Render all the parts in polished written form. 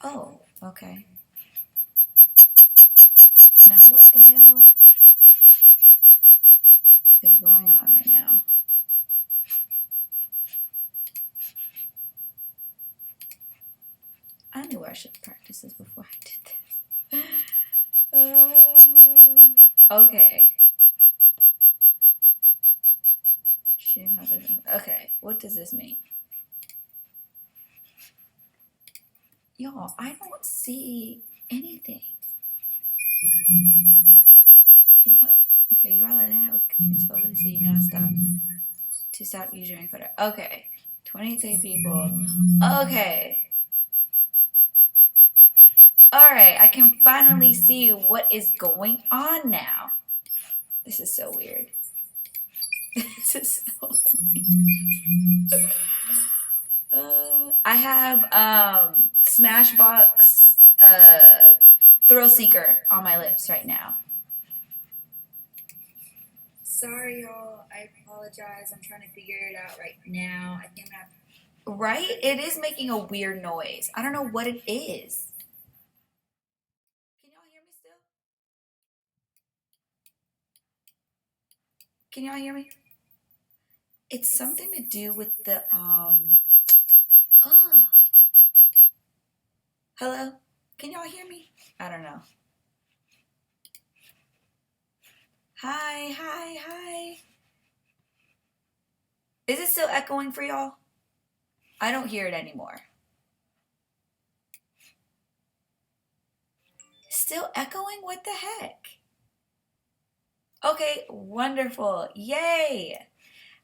Oh, okay. Now what the hell is going on right now? I knew I should practice this before I did this. Okay. Okay, what does this mean? Y'all, I don't see anything. What? Okay, you are letting it can totally see now. Stop using your encoder. Okay, 23 people. Okay. Alright, I can finally see what is going on now. This is so weird. This is so weird. I have Smashbox Thrill Seeker on my lips right now. Sorry, y'all. I apologize. I'm trying to figure it out right now. I think I'm gonna. Right? It is making a weird noise. I don't know what it is. Can y'all hear me still? Can y'all hear me? It's something to do with the ah. Hello? Can y'all hear me? I don't know. Hi, hi, hi. Is it still echoing for y'all? I don't hear it anymore. Still echoing? What the heck? Okay, wonderful. Yay.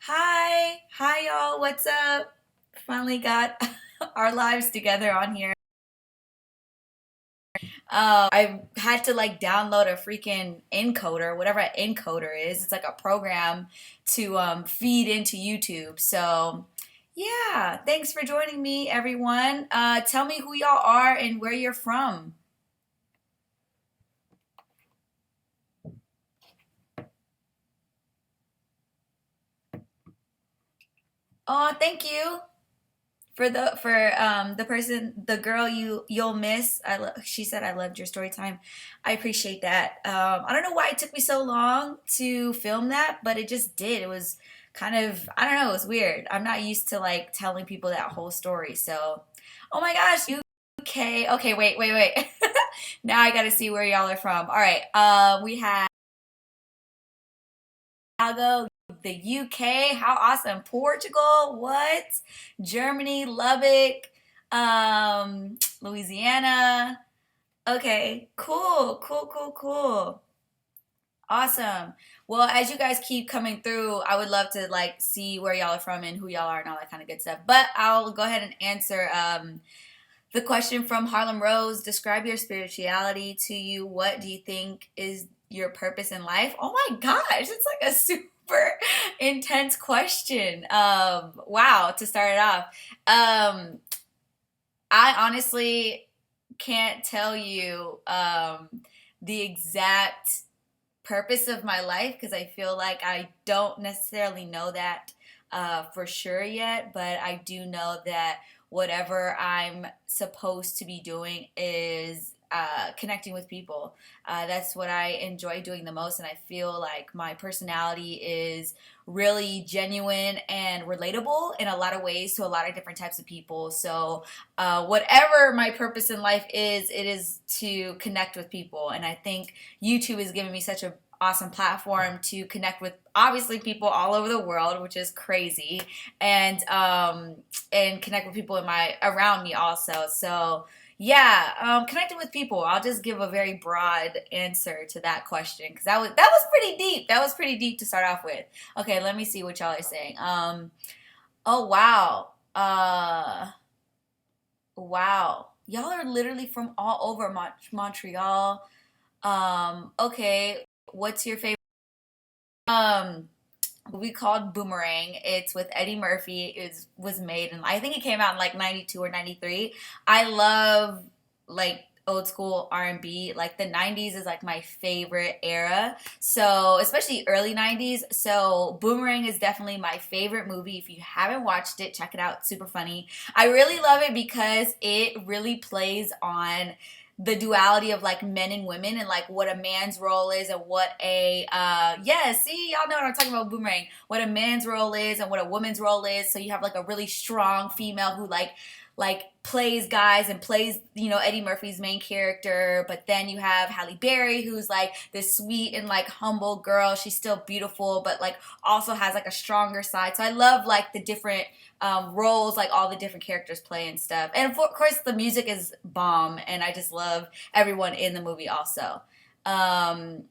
Hi. Hi, y'all. What's up? Finally got our lives together on here. I had to like download a freaking encoder, whatever an encoder is. It's like a program to feed into YouTube. So, yeah, thanks for joining me, everyone. Tell me who y'all are and where you're from. Oh, thank you for the girl you'll miss. She said I loved your story time. I appreciate that. I don't know why it took me so long to film that, but it just did. It was kind of, I don't know, it was weird. I'm not used to like telling people that whole story. So, oh my gosh, UK. Okay, wait. Now I got to see where y'all are from. All right. We have Chicago, the UK. How awesome. Portugal, what? Germany, Lubbock, Louisiana. Okay, cool. Awesome. Well, as you guys keep coming through, I would love to like see where y'all are from and who y'all are and all that kind of good stuff. But I'll go ahead and answer the question from Harlem Rose. Describe your spirituality to you. What do you think is your purpose in life? Oh my gosh, it's like a super intense question. Wow, to start it off. I honestly can't tell you the exact purpose of my life because I feel like I don't necessarily know that for sure yet, but I do know that whatever I'm supposed to be doing is connecting with people. That's what I enjoy doing the most, and I feel like my personality is really genuine and relatable in a lot of ways to a lot of different types of people. So, whatever my purpose in life is, it is to connect with people, and I think YouTube has given me such a awesome platform to connect with obviously people all over the world, which is crazy, and connect with people in my around me also. So yeah, connecting with people. I'll just give a very broad answer to that question because that was pretty deep. That was pretty deep to start off with. Okay, let me see what y'all are saying. Oh wow, wow, y'all are literally from all over Montreal. Okay, what's your favorite? Um, movie called Boomerang. It's with Eddie Murphy. Was made and I think it came out in like 92 or 93. I love like old school R&B. Like the 90s is like my favorite era. So, especially early 90s. So, Boomerang is definitely my favorite movie. If you haven't watched it, check it out. It's super funny. I really love it because it really plays on the duality of like men and women and like what a man's role is and what a yeah, see, y'all know what I'm talking about. Boomerang, what a man's role is and what a woman's role is. So you have like a really strong female who like plays guys and plays, you know, Eddie Murphy's main character. But then you have Halle Berry, who's like this sweet and like humble girl. She's still beautiful, but like also has like a stronger side. So I love like the different roles, like all the different characters play and stuff. And of course, the music is bomb, and I just love everyone in the movie also. Um,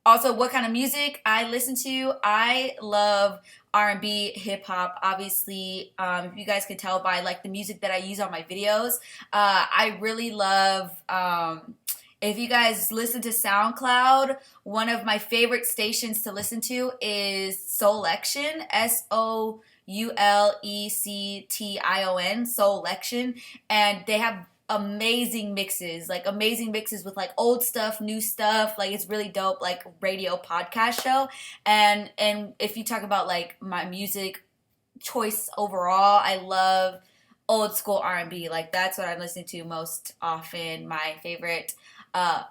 Also, what kind of music I listen to? I love R&B, hip hop. Obviously, if you guys can tell by like the music that I use on my videos, I really love. If you guys listen to SoundCloud, one of my favorite stations to listen to is Soulection, SOULECTION, Soulection, and they have amazing mixes with like old stuff, new stuff. Like it's really dope, like radio podcast show. And if you talk about like my music choice overall, I love old school R&B. Like that's what I'm listening to most often. My favorite uh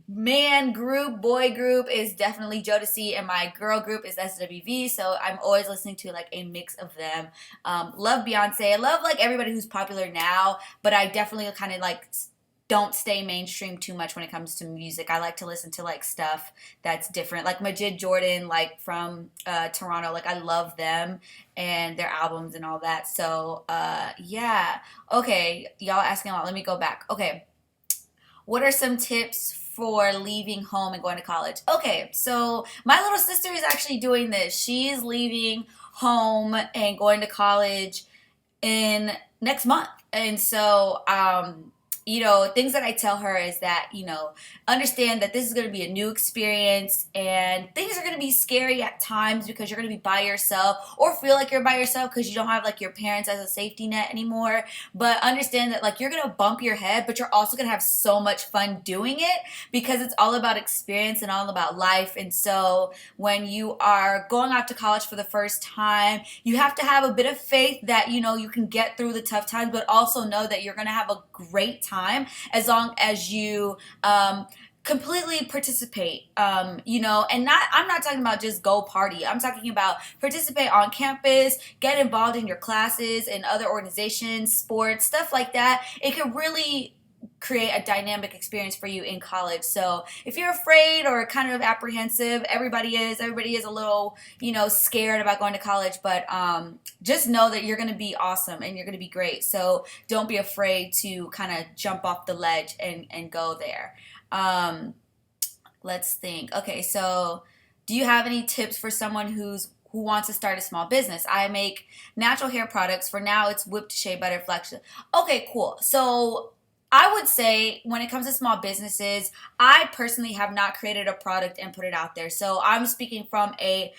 boy group is definitely Jodeci, and my girl group is SWV. So I'm always listening to like a mix of them. Love Beyonce. I love like everybody who's popular now, but I definitely kind of like don't stay mainstream too much when it comes to music. I like to listen to like stuff that's different, like Majid Jordan, like from Toronto. Like I love them and their albums and all that. So yeah. Okay, y'all asking a lot. Let me go back. Okay, what are some tips for leaving home and going to college? Okay, so my little sister is actually doing this. She's leaving home and going to college in next month. And so, you know, things that I tell her is that, you know, understand that this is going to be a new experience and things are going to be scary at times because you're going to be by yourself or feel like you're by yourself because you don't have like your parents as a safety net anymore. But understand that like you're going to bump your head, but you're also going to have so much fun doing it because it's all about experience and all about life. And so when you are going out to college for the first time, you have to have a bit of faith that, you know, you can get through the tough times, but also know that you're going to have a great time as long as you completely participate, you know, and I'm not talking about just go party. I'm talking about participate on campus, get involved in your classes and other organizations, sports, stuff like that. It could really create a dynamic experience for you in college. So if you're afraid or kind of apprehensive, everybody is a little, you know, scared about going to college, but just know that you're going to be awesome and you're going to be great. So don't be afraid to kind of jump off the ledge and go there. Let's think. Okay, so do you have any tips for someone who wants to start a small business? I make natural hair products. For now, it's whipped shea butter flexion. Okay, cool. So I would say when it comes to small businesses, I personally have not created a product and put it out there. So I'm speaking from a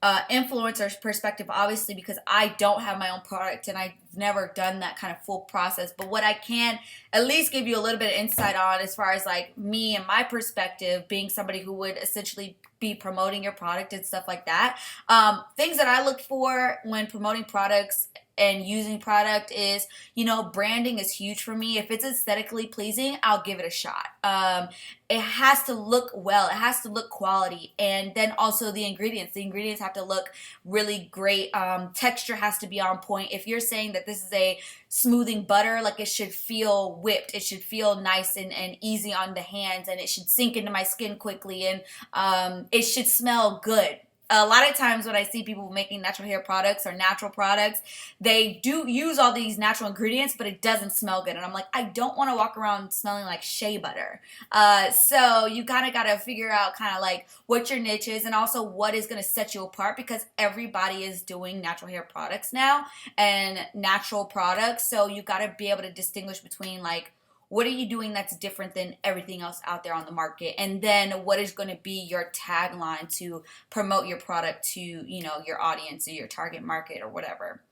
influencer's perspective, obviously, because I don't have my own product and I've never done that kind of full process. But what I can at least give you a little bit of insight on as far as like me and my perspective, being somebody who would essentially be promoting your product and stuff like that. Things that I look for when promoting products and using product is, you know, branding is huge for me. If it's aesthetically pleasing, I'll give it a shot. It has to look well. It has to look quality. And then also the ingredients. The ingredients have to look really great. Texture has to be on point. If you're saying that this is a smoothing butter, like it should feel whipped. It should feel nice and easy on the hands, and it should sink into my skin quickly, and it should smell good. A lot of times when I see people making natural hair products or natural products, they do use all these natural ingredients, but it doesn't smell good. And I'm like, I don't want to walk around smelling like shea butter. So you kind of got to figure out kind of like what your niche is and also what is going to set you apart, because everybody is doing natural hair products now and natural products. So you got to be able to distinguish between like, what are you doing that's different than everything else out there on the market? And then what is going to be your tagline to promote your product to, you know, your audience or your target market or whatever.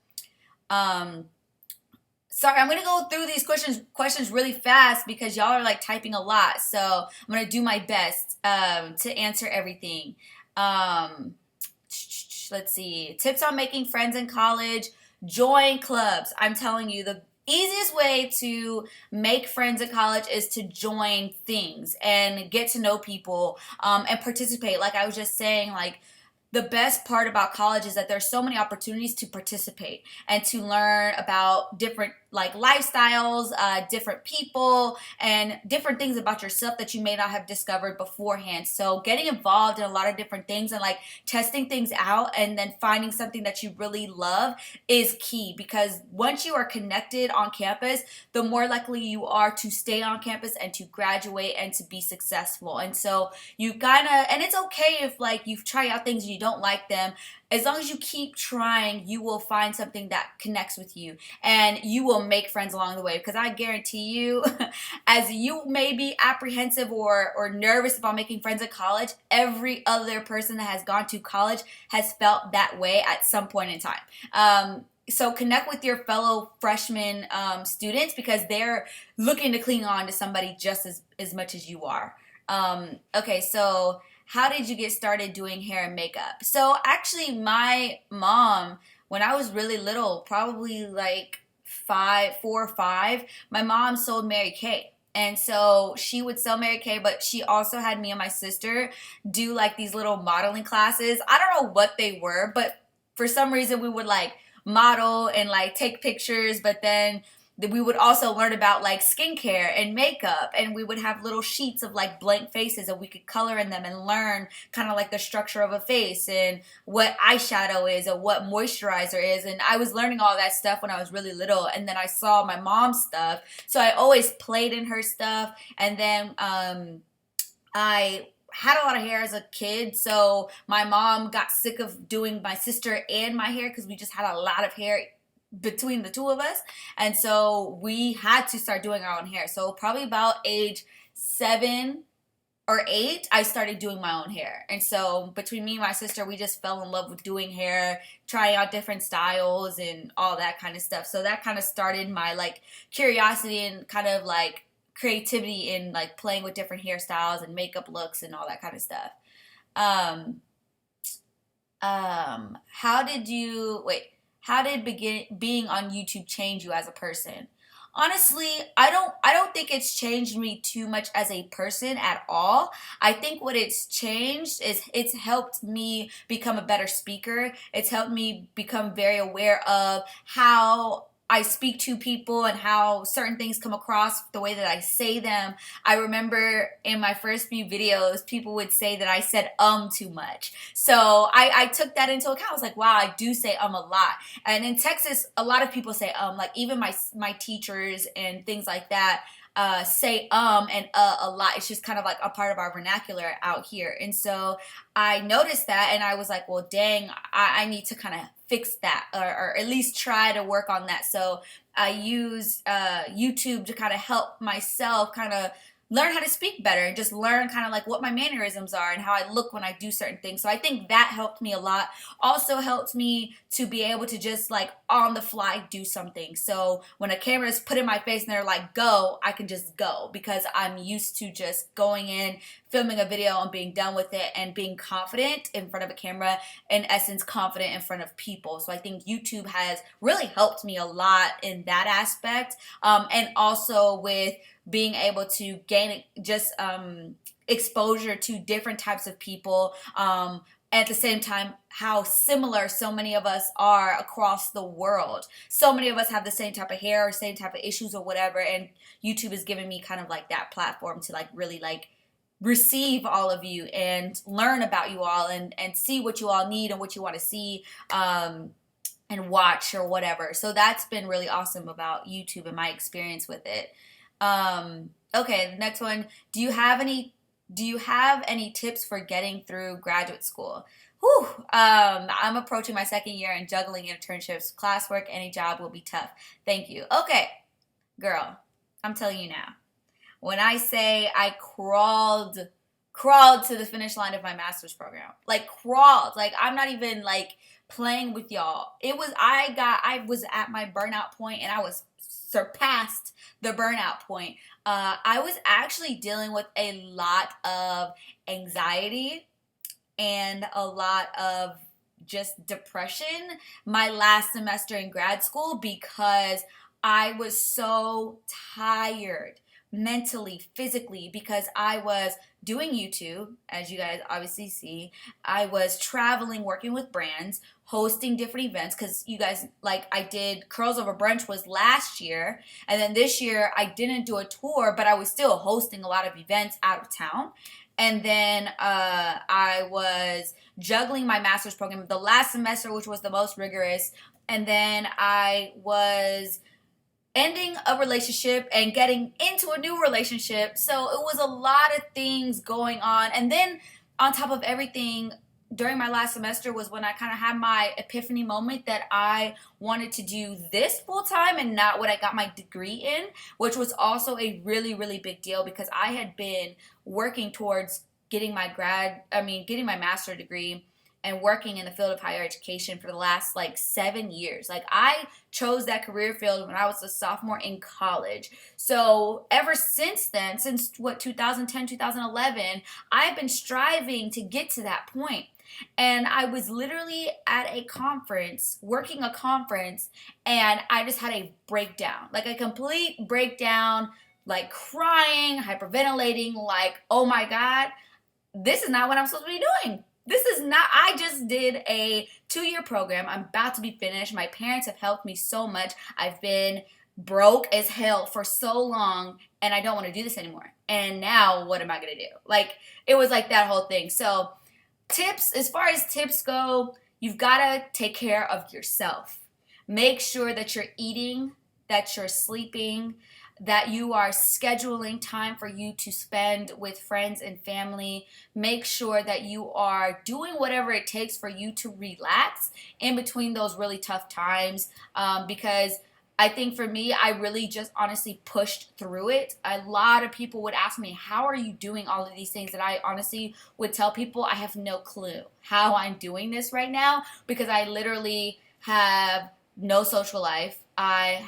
Sorry, I'm gonna go through these questions really fast because y'all are like typing a lot. So I'm gonna do my best to answer everything. Um, let's see. Tips on making friends in college. Join clubs. I'm telling you, the easiest way to make friends in college is to join things and get to know people and participate. Like I was just saying, like the best part about college is that there's so many opportunities to participate and to learn about different like lifestyles, different people, and different things about yourself that you may not have discovered beforehand. So getting involved in a lot of different things and like testing things out and then finding something that you really love is key, because once you are connected on campus, the more likely you are to stay on campus and to graduate and to be successful. And so you kind of, and it's okay if like you try out things and you don't like them. As long as you keep trying, you will find something that connects with you and you will make friends along the way. Because I guarantee you, as you may be apprehensive or nervous about making friends at college, every other person that has gone to college has felt that way at some point in time. So connect with your fellow freshman students, because they're looking to cling on to somebody just as much as you are. Okay, so how did you get started doing hair and makeup? So actually, my mom, when I was really little, probably like 4 or 5, my mom sold Mary Kay. And so she would sell Mary Kay, but she also had me and my sister do like these little modeling classes. I don't know what they were, but for some reason we would like model and like take pictures, but then we would also learn about like skincare and makeup, and we would have little sheets of like blank faces and we could color in them and learn kind of like the structure of a face and what eyeshadow is and what moisturizer is. And I was learning all that stuff when I was really little, and then I saw my mom's stuff, so I always played in her stuff. And then I had a lot of hair as a kid, so my mom got sick of doing my sister and my hair because we just had a lot of hair between the two of us. And so we had to start doing our own hair. So probably about age 7 or 8, I started doing my own hair. And so between me and my sister, we just fell in love with doing hair, trying out different styles and all that kind of stuff. So that kind of started my like curiosity and kind of like creativity in like playing with different hairstyles and makeup looks and all that kind of stuff. Um, how did you wait? How did being on YouTube change you as a person? Honestly, I don't think it's changed me too much as a person at all. I think what it's changed is it's helped me become a better speaker. It's helped me become very aware of how I speak to people and how certain things come across, the way that I say them. I remember in my first few videos, people would say that I said too much. So I took that into account. I was like, wow, I do say a lot. And in Texas, a lot of people say like even my teachers and things like that say and a lot. It's just kind of like a part of our vernacular out here. And so I noticed that and I was like, well, dang, I need to kind of fix that or at least try to work on that. So I use YouTube to kind of help myself kind of learn how to speak better and just learn kind of like what my mannerisms are and how I look when I do certain things. So I think that helped me a lot. Also helped me to be able to just like on the fly do something. So when a camera is put in my face and they're like, go, I can just go because I'm used to just going in, filming a video and being done with it and being confident in front of a camera, in essence, confident in front of people. So I think YouTube has really helped me a lot in that aspect. And also with being able to gain just exposure to different types of people. At the same time, how similar so many of us are across the world. So many of us have the same type of hair or same type of issues or whatever. And YouTube has given me kind of like that platform to like really like receive all of you and learn about you all and see what you all need and what you want to see and watch or whatever. So that's been really awesome about YouTube and my experience with it. Okay, the next one. Do you have any tips for getting through graduate school? Whew. I'm approaching my second year and juggling internships, classwork, any job will be tough. Thank you. Okay, girl, I'm telling you now. When I say I crawled to the finish line of my master's program, like crawled, like I'm not even like playing with y'all. I was at my burnout point and I was surpassed the burnout point. I was actually dealing with a lot of anxiety and a lot of just depression my last semester in grad school because I was so tired mentally, physically, because I was doing YouTube, as you guys obviously see. I was traveling, working with brands, hosting different events because you guys, like, I did Curls Over Brunch was last year, and then this year I didn't do a tour, but I was still hosting a lot of events out of town. And then I was juggling my master's program the last semester, which was the most rigorous. And then I was ending a relationship and getting into a new relationship. So it was a lot of things going on. And then on top of everything, during my last semester was when I kind of had my epiphany moment that I wanted to do this full time and not what I got my degree in, which was also a really, really big deal because I had been working towards getting my getting my master's degree and working in the field of higher education for the last like 7 years. Like I chose that career field when I was a sophomore in college. So ever since then, since 2010, 2011, I've been striving to get to that point. And I was literally at a conference, working a conference, and I just had a breakdown, like a complete breakdown, like crying, hyperventilating, like, oh my God, this is not what I'm supposed to be doing. This is not, I just did a 2-year program. I'm about to be finished. My parents have helped me so much. I've been broke as hell for so long, and I don't want to do this anymore. And now what am I going to do? Like, it was like that whole thing. So tips, as far as tips go, you've got to take care of yourself. Make sure that you're eating, that you're sleeping, that you are scheduling time for you to spend with friends and family. Make sure that you are doing whatever it takes for you to relax in between those really tough times, because I think for me, I really just honestly pushed through it. A lot of people would ask me, how are you doing all of these things? And I honestly would tell people I have no clue how I'm doing this right now because I literally have no social life. I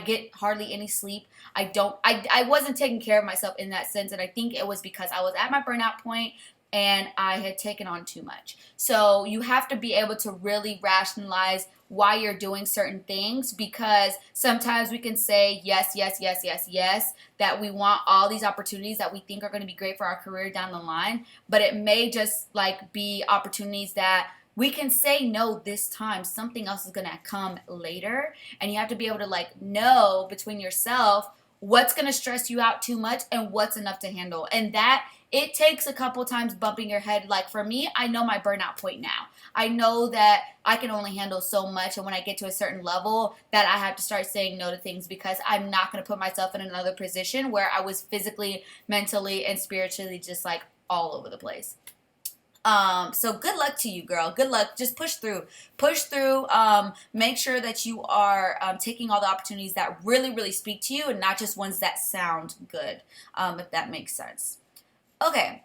get hardly any sleep. I wasn't taking care of myself in that sense. And I think it was because I was at my burnout point and I had taken on too much. So you have to be able to really rationalize why you're doing certain things, because sometimes we can say yes, yes, yes, yes, yes, that we want all these opportunities that we think are going to be great for our career down the line, but it may just like be opportunities that we can say no this time. Something else is going to come later, and you have to be able to like know between yourself what's going to stress you out too much and what's enough to handle. And that it takes a couple times bumping your head. Like for me, I know my burnout point now. I know that I can only handle so much, and when I get to a certain level that I have to start saying no to things because I'm not going to put myself in another position where I was physically, mentally, and spiritually just like all over the place. So good luck to you, girl. Good luck. Just push through. Push through. Make sure that you are taking all the opportunities that really, really speak to you and not just ones that sound good, if that makes sense. Okay.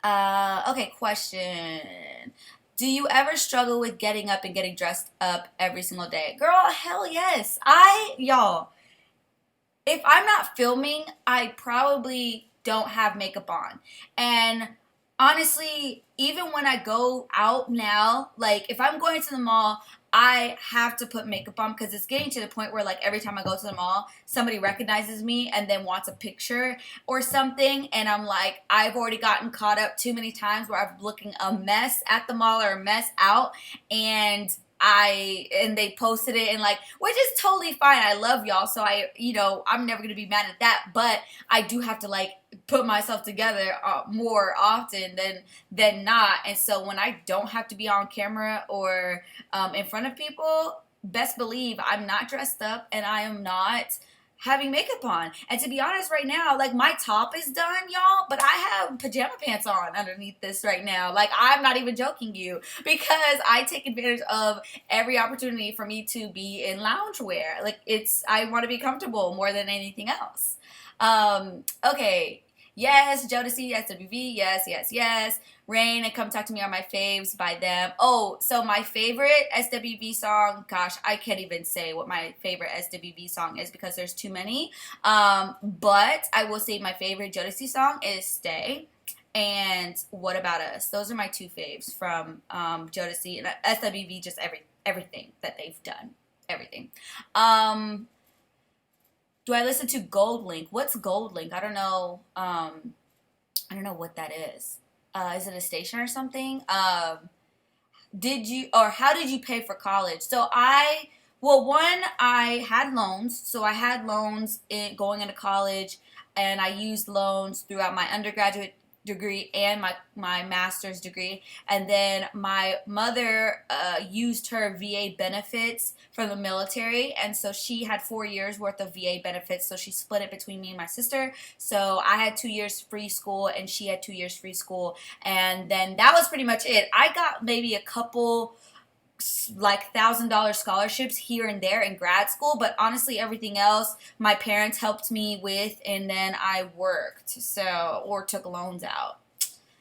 Okay, question. Do you ever struggle with getting up and getting dressed up every single day? Girl, hell yes. Y'all, if I'm not filming, I probably don't have makeup on. And honestly, even when I go out now, like if I'm going to the mall, I have to put makeup on because it's getting to the point where like every time I go to the mall, somebody recognizes me and then wants a picture or something. And I'm like, I've already gotten caught up too many times where I'm looking a mess at the mall or a mess out, and they posted it, and like, which is totally fine. I love y'all, so I'm never gonna be mad at that. But I do have to like put myself together more often than not. And so when I don't have to be on camera or in front of people, best believe I'm not dressed up and I am not having makeup on. And to be honest, right now, like my top is done, y'all, but I have pajama pants on underneath this right now. Like I'm not even joking you, because I take advantage of every opportunity for me to be in loungewear. Like I want to be comfortable more than anything else. Okay. Yes, Jodeci, SWV, yes, yes, yes. Rain and Come Talk to Me are my faves by them. Oh, so my favorite SWV song, gosh, I can't even say what my favorite SWV song is because there's too many. But I will say my favorite Jodeci song is Stay and What About Us. Those are my two faves from Jodeci and SWV, just everything that they've done. Everything. Um, do I listen to Gold Link? What's Gold Link? I don't know. I don't know what that is. Is it a station or something? Did you or how did you pay for college? Well, one, I had loans. So I had loans going into college, and I used loans throughout my undergraduate degree and my master's degree. And then my mother used her VA benefits from the military. And so she had 4 years worth of VA benefits. So she split it between me and my sister. So I had 2 years free school and she had 2 years free school. And then that was pretty much it. I got maybe a couple like $1,000 scholarships here and there in grad school, but honestly everything else my parents helped me with, and then I worked or took loans out.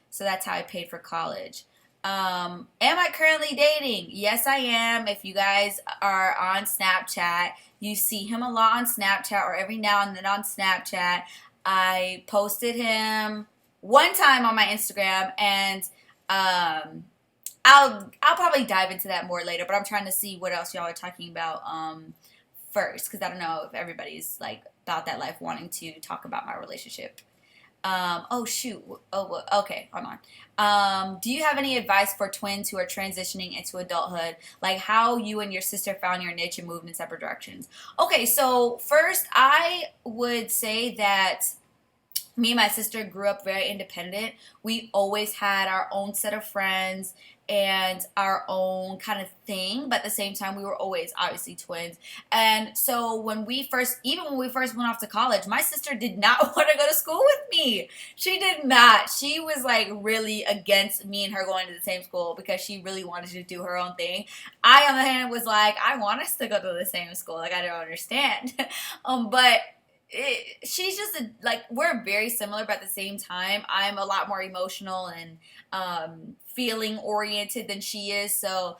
So that's how I paid for college. Am I currently dating? Yes, I am. If you guys are on Snapchat, you see him a lot on Snapchat or every now and then on Snapchat. I posted him one time on my Instagram, and I'll probably dive into that more later, but I'm trying to see what else y'all are talking about first, because I don't know if everybody's like about that life wanting to talk about my relationship. Oh shoot. Oh, well, okay. Hold on. Do you have any advice for twins who are transitioning into adulthood, like how you and your sister found your niche and moved in separate directions? Okay, so first I would say that me and my sister grew up very independent. We always had our own set of friends and our own kind of thing, but at the same time we were always obviously twins. And so even when we first went off to college, my sister did not want to go to school with me. She did not. She was like really against me and her going to the same school because she really wanted to do her own thing. I, on the other hand, was like, I want us to go to the same school. Like, I don't understand. But she's just like, we're very similar, but at the same time I'm a lot more emotional and feeling oriented than she is. So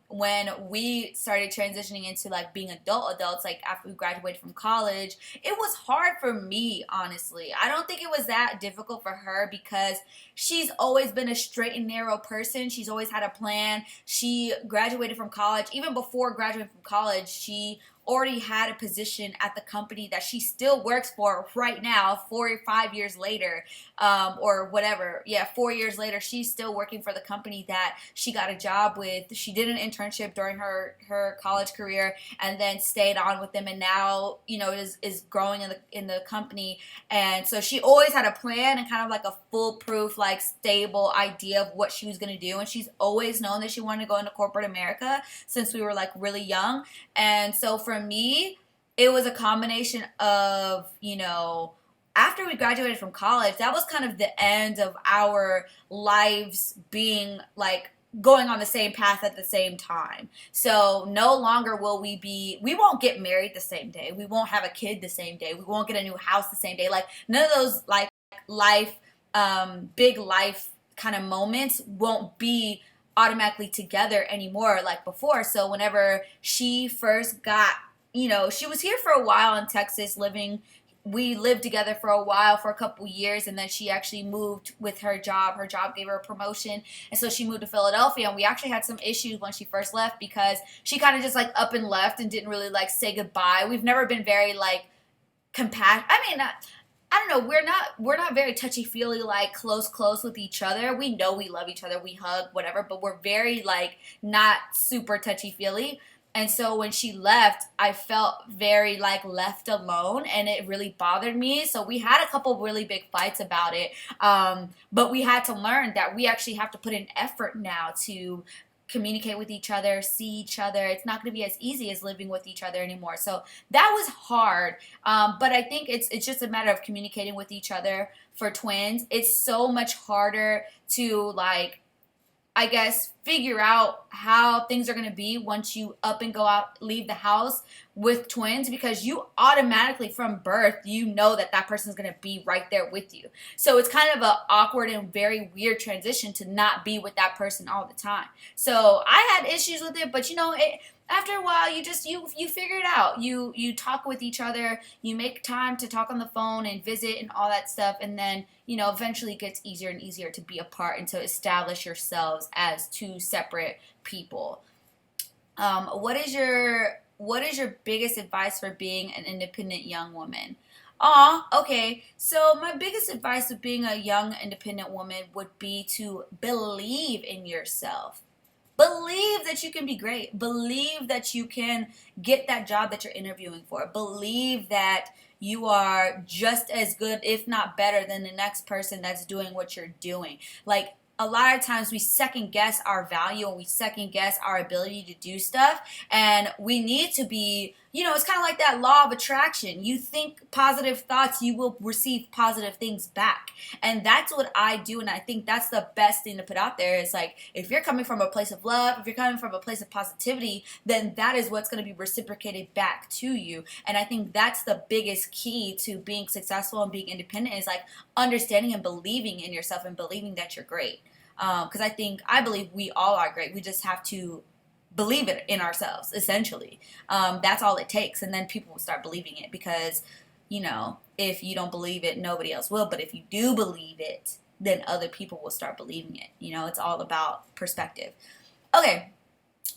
when we started transitioning into like being adults, like after we graduated from college, it was hard for me, honestly. I don't think it was that difficult for her because she's always been a straight and narrow person. She's always had a plan. She graduated from college. Even before graduating from college, she already had a position at the company that she still works for right now, 4 or 5 years later, or whatever. Yeah, 4 years later, she's still working for the company that she got a job with. She did an internship during her college career and then stayed on with them, and now, is growing in the company. And so she always had a plan and kind of like a foolproof, like stable idea of what she was going to do. And she's always known that she wanted to go into corporate America since we were like really young. And so for me, it was a combination of, after we graduated from college, that was kind of the end of our lives being like going on the same path at the same time. So no longer we won't get married the same day. We won't have a kid the same day. We won't get a new house the same day. Like none of those like life, big life kind of moments won't be automatically together anymore like before. So whenever she first got, she was here for a while in Texas living. We lived together for a while, for a couple years, and then she actually moved with her job. Her job gave her a promotion, and so she moved to Philadelphia. And we actually had some issues when she first left because she kind of just like up and left and didn't really like say goodbye. We've never been very like compassionate. I mean, I don't know. We're not very touchy feely, like close with each other. We know we love each other. We hug, whatever, but we're very like not super touchy feely. And so when she left, I felt very like left alone, and it really bothered me. So we had a couple really big fights about it. But we had to learn that we actually have to put in effort now to communicate with each other, see each other. It's not going to be as easy as living with each other anymore. So that was hard. But I think it's just a matter of communicating with each other for twins. It's so much harder to like I guess, figure out how things are going to be once you up and go out, leave the house with twins, because you automatically from birth, you know that that person's going to be right there with you. So it's kind of an awkward and very weird transition to not be with that person all the time. So I had issues with it, but after a while, you figure it out. You talk with each other. You make time to talk on the phone and visit and all that stuff, and then eventually it gets easier and easier to be apart and to establish yourselves as two separate people. What is your biggest advice for being an independent young woman? Okay. So my biggest advice of being a young independent woman would be to believe in yourself. Believe that you can be great. Believe that you can get that job that you're interviewing for. Believe that you are just as good, if not better, than the next person that's doing what you're doing. Like, a lot of times we second guess our value and we second guess our ability to do stuff. And we need to be, it's kind of like that law of attraction. You think positive thoughts, you will receive positive things back. And that's what I do. And I think that's the best thing to put out there is like, if you're coming from a place of love, if you're coming from a place of positivity, then that is what's going to be reciprocated back to you. And I think that's the biggest key to being successful and being independent is like understanding and believing in yourself and believing that you're great. Because I believe we all are great. We just have to believe it in ourselves, essentially. That's all it takes. And then people will start believing it because, if you don't believe it, nobody else will. But if you do believe it, then other people will start believing it. It's all about perspective. Okay.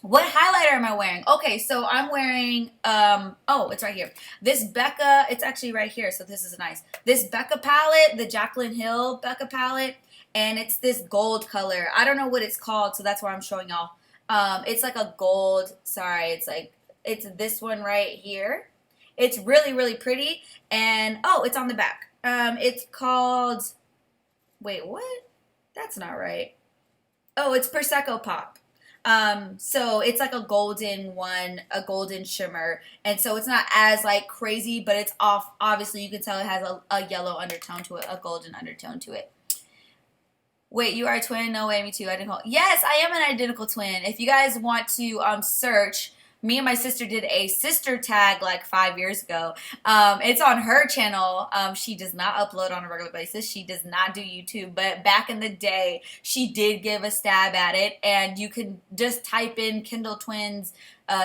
What highlighter am I wearing? Okay, so I'm wearing, it's right here. This Becca, it's actually right here, so this is nice. This Becca palette, the Jaclyn Hill Becca palette, and it's this gold color. I don't know what it's called, so that's why I'm showing y'all. It's like a gold, it's this one right here. It's really, really pretty, and, it's on the back. It's called, wait, what? That's not right. Oh, it's Prosecco Pop. So it's like a golden one, a golden shimmer. And so it's not as like crazy, but it's off. Obviously you can tell it has a yellow undertone to it, a golden undertone to it. Wait, you are a twin? No way, me too. Yes, I am an identical twin. If you guys want to search, me and my sister did a sister tag like 5 years ago. It's on her channel. She does not upload on a regular basis. She does not do YouTube. But back in the day, she did give a stab at it. And you can just type in Kendall Twins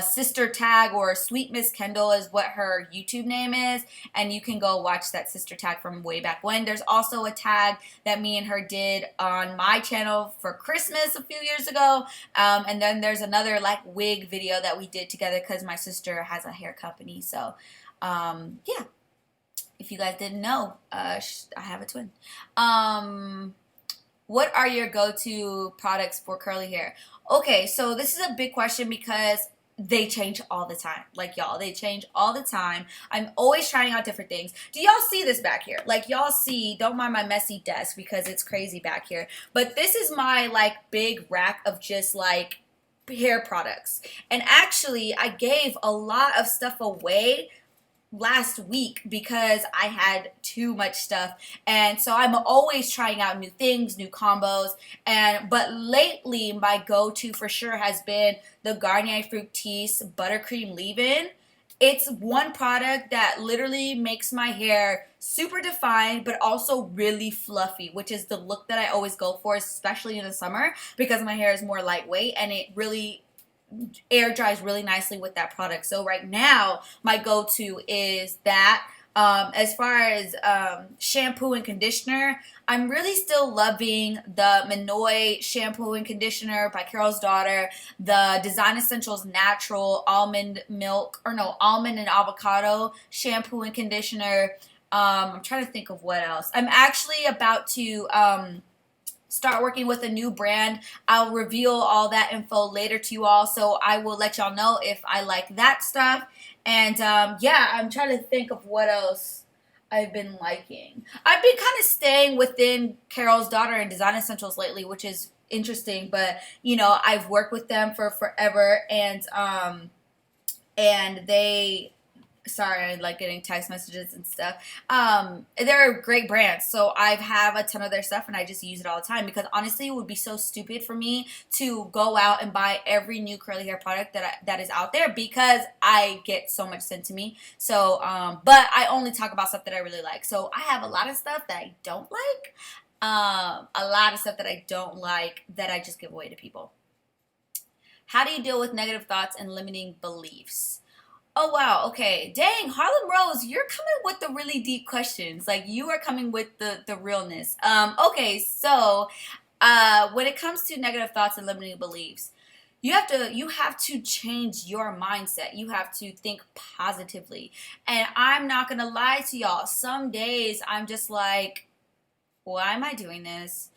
sister tag, or Sweet Miss Kendall is what her YouTube name is, and you can go watch that sister tag from way back when. There's also a tag that me and her did on my channel for Christmas a few years ago, and then there's another like wig video that we did together because my sister has a hair company. So yeah, if you guys didn't know, I have a twin. What are your go-to products for curly hair? Okay, so this is a big question because they change all the time. Like, y'all, they change all the time. I'm always trying out different things. Do y'all see this back here? Like, y'all see, don't mind my messy desk because it's crazy back here. But this is my, like, big rack of just, like, hair products. And actually, I gave a lot of stuff away last week because I had too much stuff, and so I'm always trying out new things, new combos, but lately my go-to for sure has been the Garnier Fructis Buttercream Leave-In. It's one product that literally makes my hair super defined but also really fluffy, which is the look that I always go for, especially in the summer because my hair is more lightweight and it really air dries really nicely with that product. So right now my go-to is that. As far as shampoo and conditioner, I'm really still loving the Minoy shampoo and conditioner by Carol's Daughter, the Design Essentials Natural almond and avocado shampoo and conditioner. I'm trying to think of what else. I'm actually about to start working with a new brand. I'll reveal all that info later to you all, so I will let y'all know if I like that stuff. And yeah, I'm trying to think of what else I've been liking. I've been kind of staying within Carol's Daughter and Design Essentials lately, which is interesting, but I've worked with them for forever, and they Sorry, I like getting text messages and stuff. They're great brands, so I have a ton of their stuff, and I just use it all the time because honestly, it would be so stupid for me to go out and buy every new curly hair product that is out there because I get so much sent to me. So, but I only talk about stuff that I really like. So I have a lot of stuff that I don't like, a lot of stuff that I don't like that I just give away to people. How do you deal with negative thoughts and limiting beliefs? Oh wow, okay. Dang, Harlem Rose, you're coming with the really deep questions. Like you are coming with the realness. Okay, so when it comes to negative thoughts and limiting beliefs, you have to change your mindset. You have to think positively. And I'm not gonna lie to y'all. Some days I'm just like, why am I doing this?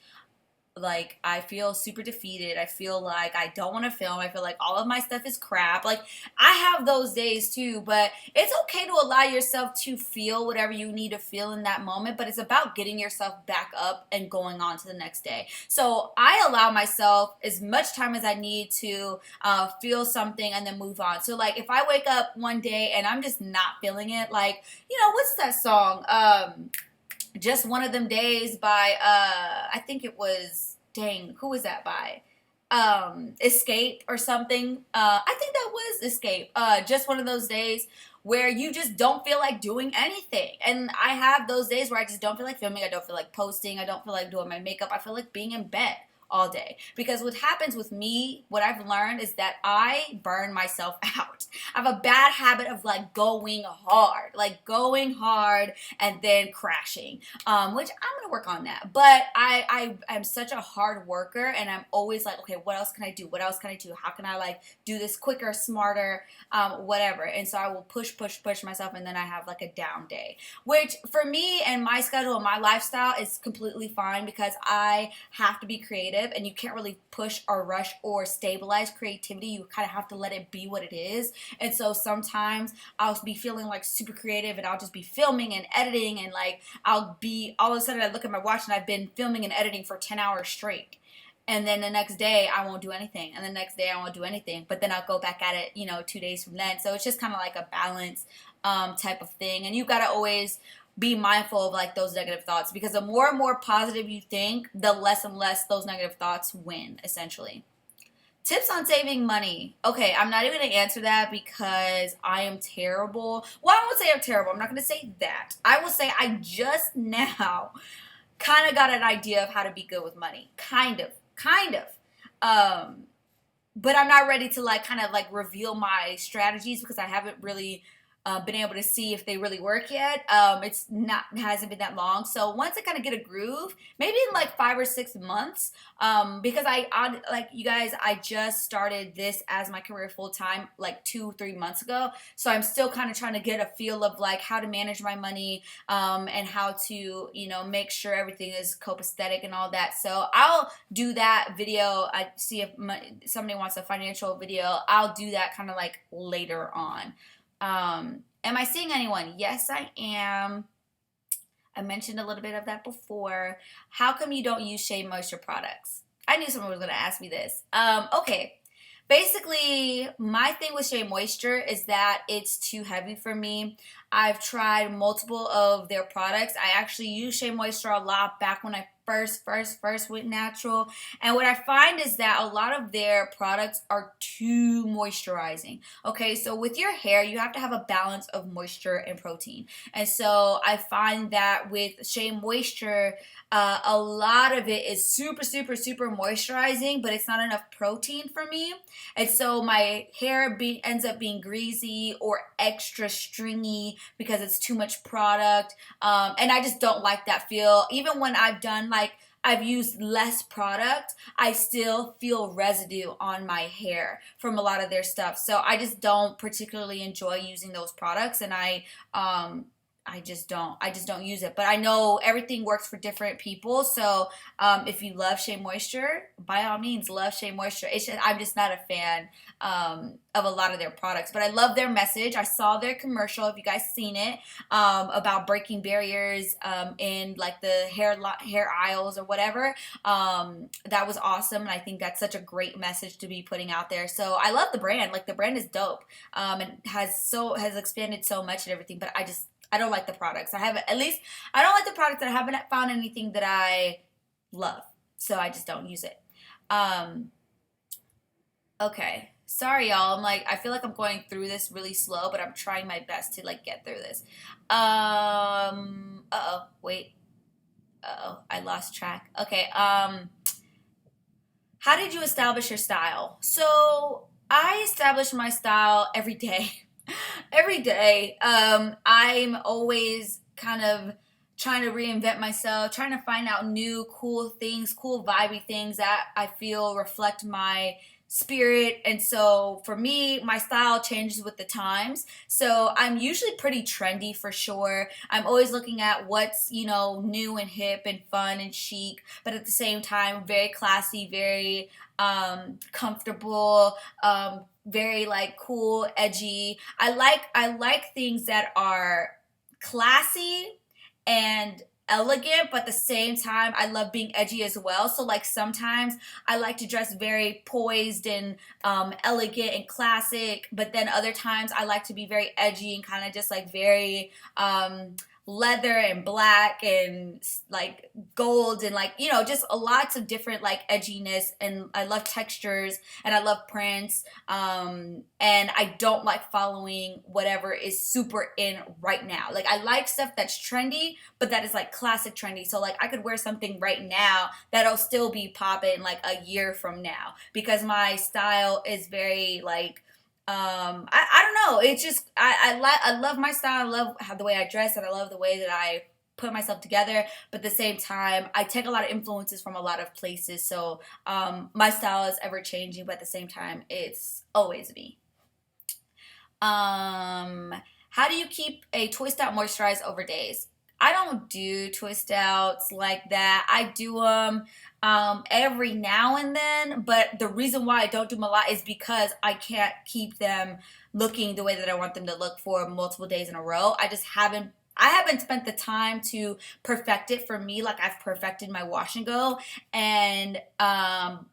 Like I feel super defeated. I feel like I don't want to film. I feel like all of my stuff is crap. Like I have those days too, but it's okay to allow yourself to feel whatever you need to feel in that moment, but it's about getting yourself back up and going on to the next day. So I allow myself as much time as I need to feel something and then move on. So like if I wake up one day and I'm just not feeling it, like, what's that song? Just One of Them Days by I think it was, dang, who was that by? Escape or something. I think that was Escape. Just one of those days where you just don't feel like doing anything. And I have those days where I just don't feel like filming, I don't feel like posting, I don't feel like doing my makeup, I feel like being in bed all day. Because what happens with me, what I've learned is that I burn myself out. I have a bad habit of like going hard and then crashing, which I'm gonna work on that. But I'm such a hard worker, and I'm always like, okay, what else can I do? What else can I do? How can I like do this quicker, smarter, whatever? And so I will push myself, and then I have like a down day, which for me and my schedule and my lifestyle is completely fine because I have to be creative, and you can't really push or rush or stabilize creativity. You kind of have to let it be what it is. And so sometimes I'll be feeling like super creative, and I'll just be filming and editing, and like I'll be all of a sudden I look at my watch and I've been filming and editing for 10 hours straight. And then the next day I won't do anything, and the next day I won't do anything, but then I'll go back at it 2 days from then. So it's just kind of like a balance type of thing. And you got to always be mindful of like those negative thoughts, because the more and more positive you think, the less and less those negative thoughts win, essentially. Tips on saving money. Okay, I'm not even going to answer that because I am terrible. Well, I won't say I'm terrible. I'm not going to say that. I will say I just now kind of got an idea of how to be good with money. Kind of. But I'm not ready to like kind of like reveal my strategies because I haven't really been able to see if they really work yet. It hasn't been that long. So once I kind of get a groove, maybe in like 5 or 6 months, because like you guys, I just started this as my career full time like 2-3 months ago. So I'm still kind of trying to get a feel of like how to manage my money, and how to, make sure everything is copacetic and all that. So I'll do that video. I see if somebody wants a financial video. I'll do that kind of like later on. Am I seeing anyone? Yes, I am. I mentioned a little bit of that before. How come you don't use Shea Moisture products? I knew someone was going to ask me this. Okay. Basically, my thing with Shea Moisture is that it's too heavy for me. I've tried multiple of their products. I actually used Shea Moisture a lot back when I first went natural. And what I find is that a lot of their products are too moisturizing. Okay, so with your hair, you have to have a balance of moisture and protein. And so I find that with Shea Moisture, a lot of it is super moisturizing, but it's not enough protein for me. And so my hair ends up being greasy or extra stringy because it's too much product. And I just don't like that feel. Even when I've used less product, I still feel residue on my hair from a lot of their stuff. So I just don't particularly enjoy using those products, and I I just don't use it. But I know everything works for different people. So if you love Shea Moisture, by all means, love Shea Moisture. I'm just not a fan of a lot of their products. But I love their message. I saw their commercial, if you guys seen it, about breaking barriers in like the hair aisles or whatever. That was awesome. And I think that's such a great message to be putting out there. So I love the brand. Like the brand is dope. And has expanded so much and everything. But I don't like the products. I don't like the products that I haven't found anything that I love. So I just don't use it. Um, okay. Sorry, y'all. I feel like I'm going through this really slow, but I'm trying my best to like get through this. Uh-oh, wait. Uh-oh, I lost track. Okay. How did you establish your style? So I establish my style every day. Every day. I'm always kind of trying to reinvent myself, trying to find out new cool things, cool vibey things that I feel reflect my spirit. And so for me, my style changes with the times. So I'm usually pretty trendy for sure. I'm always looking at what's, new and hip and fun and chic, but at the same time, very classy, very comfortable, very like cool, edgy. I like things that are classy and elegant, but at the same time I love being edgy as well. So like sometimes I like to dress very poised and elegant and classic, but then other times I like to be very edgy and kind of just like very leather and black and like gold and like just lots of different like edginess. And I love textures and I love prints, and I don't like following whatever is super in right now. Like I like stuff that's trendy, but that is like classic trendy. So like I could wear something right now that'll still be popping like a year from now, because my style is very like I don't know. It's just I love my style. I love how the way I dress, and I love the way that I put myself together. But at the same time, I take a lot of influences from a lot of places. So my style is ever changing, but at the same time, it's always me. How do you keep a twist out moisturized over days? I don't do twist outs like that. I do them every now and then, but the reason why I don't do them a lot is because I can't keep them looking the way that I want them to look for multiple days in a row. I haven't spent the time to perfect it for me like I've perfected my wash and go. And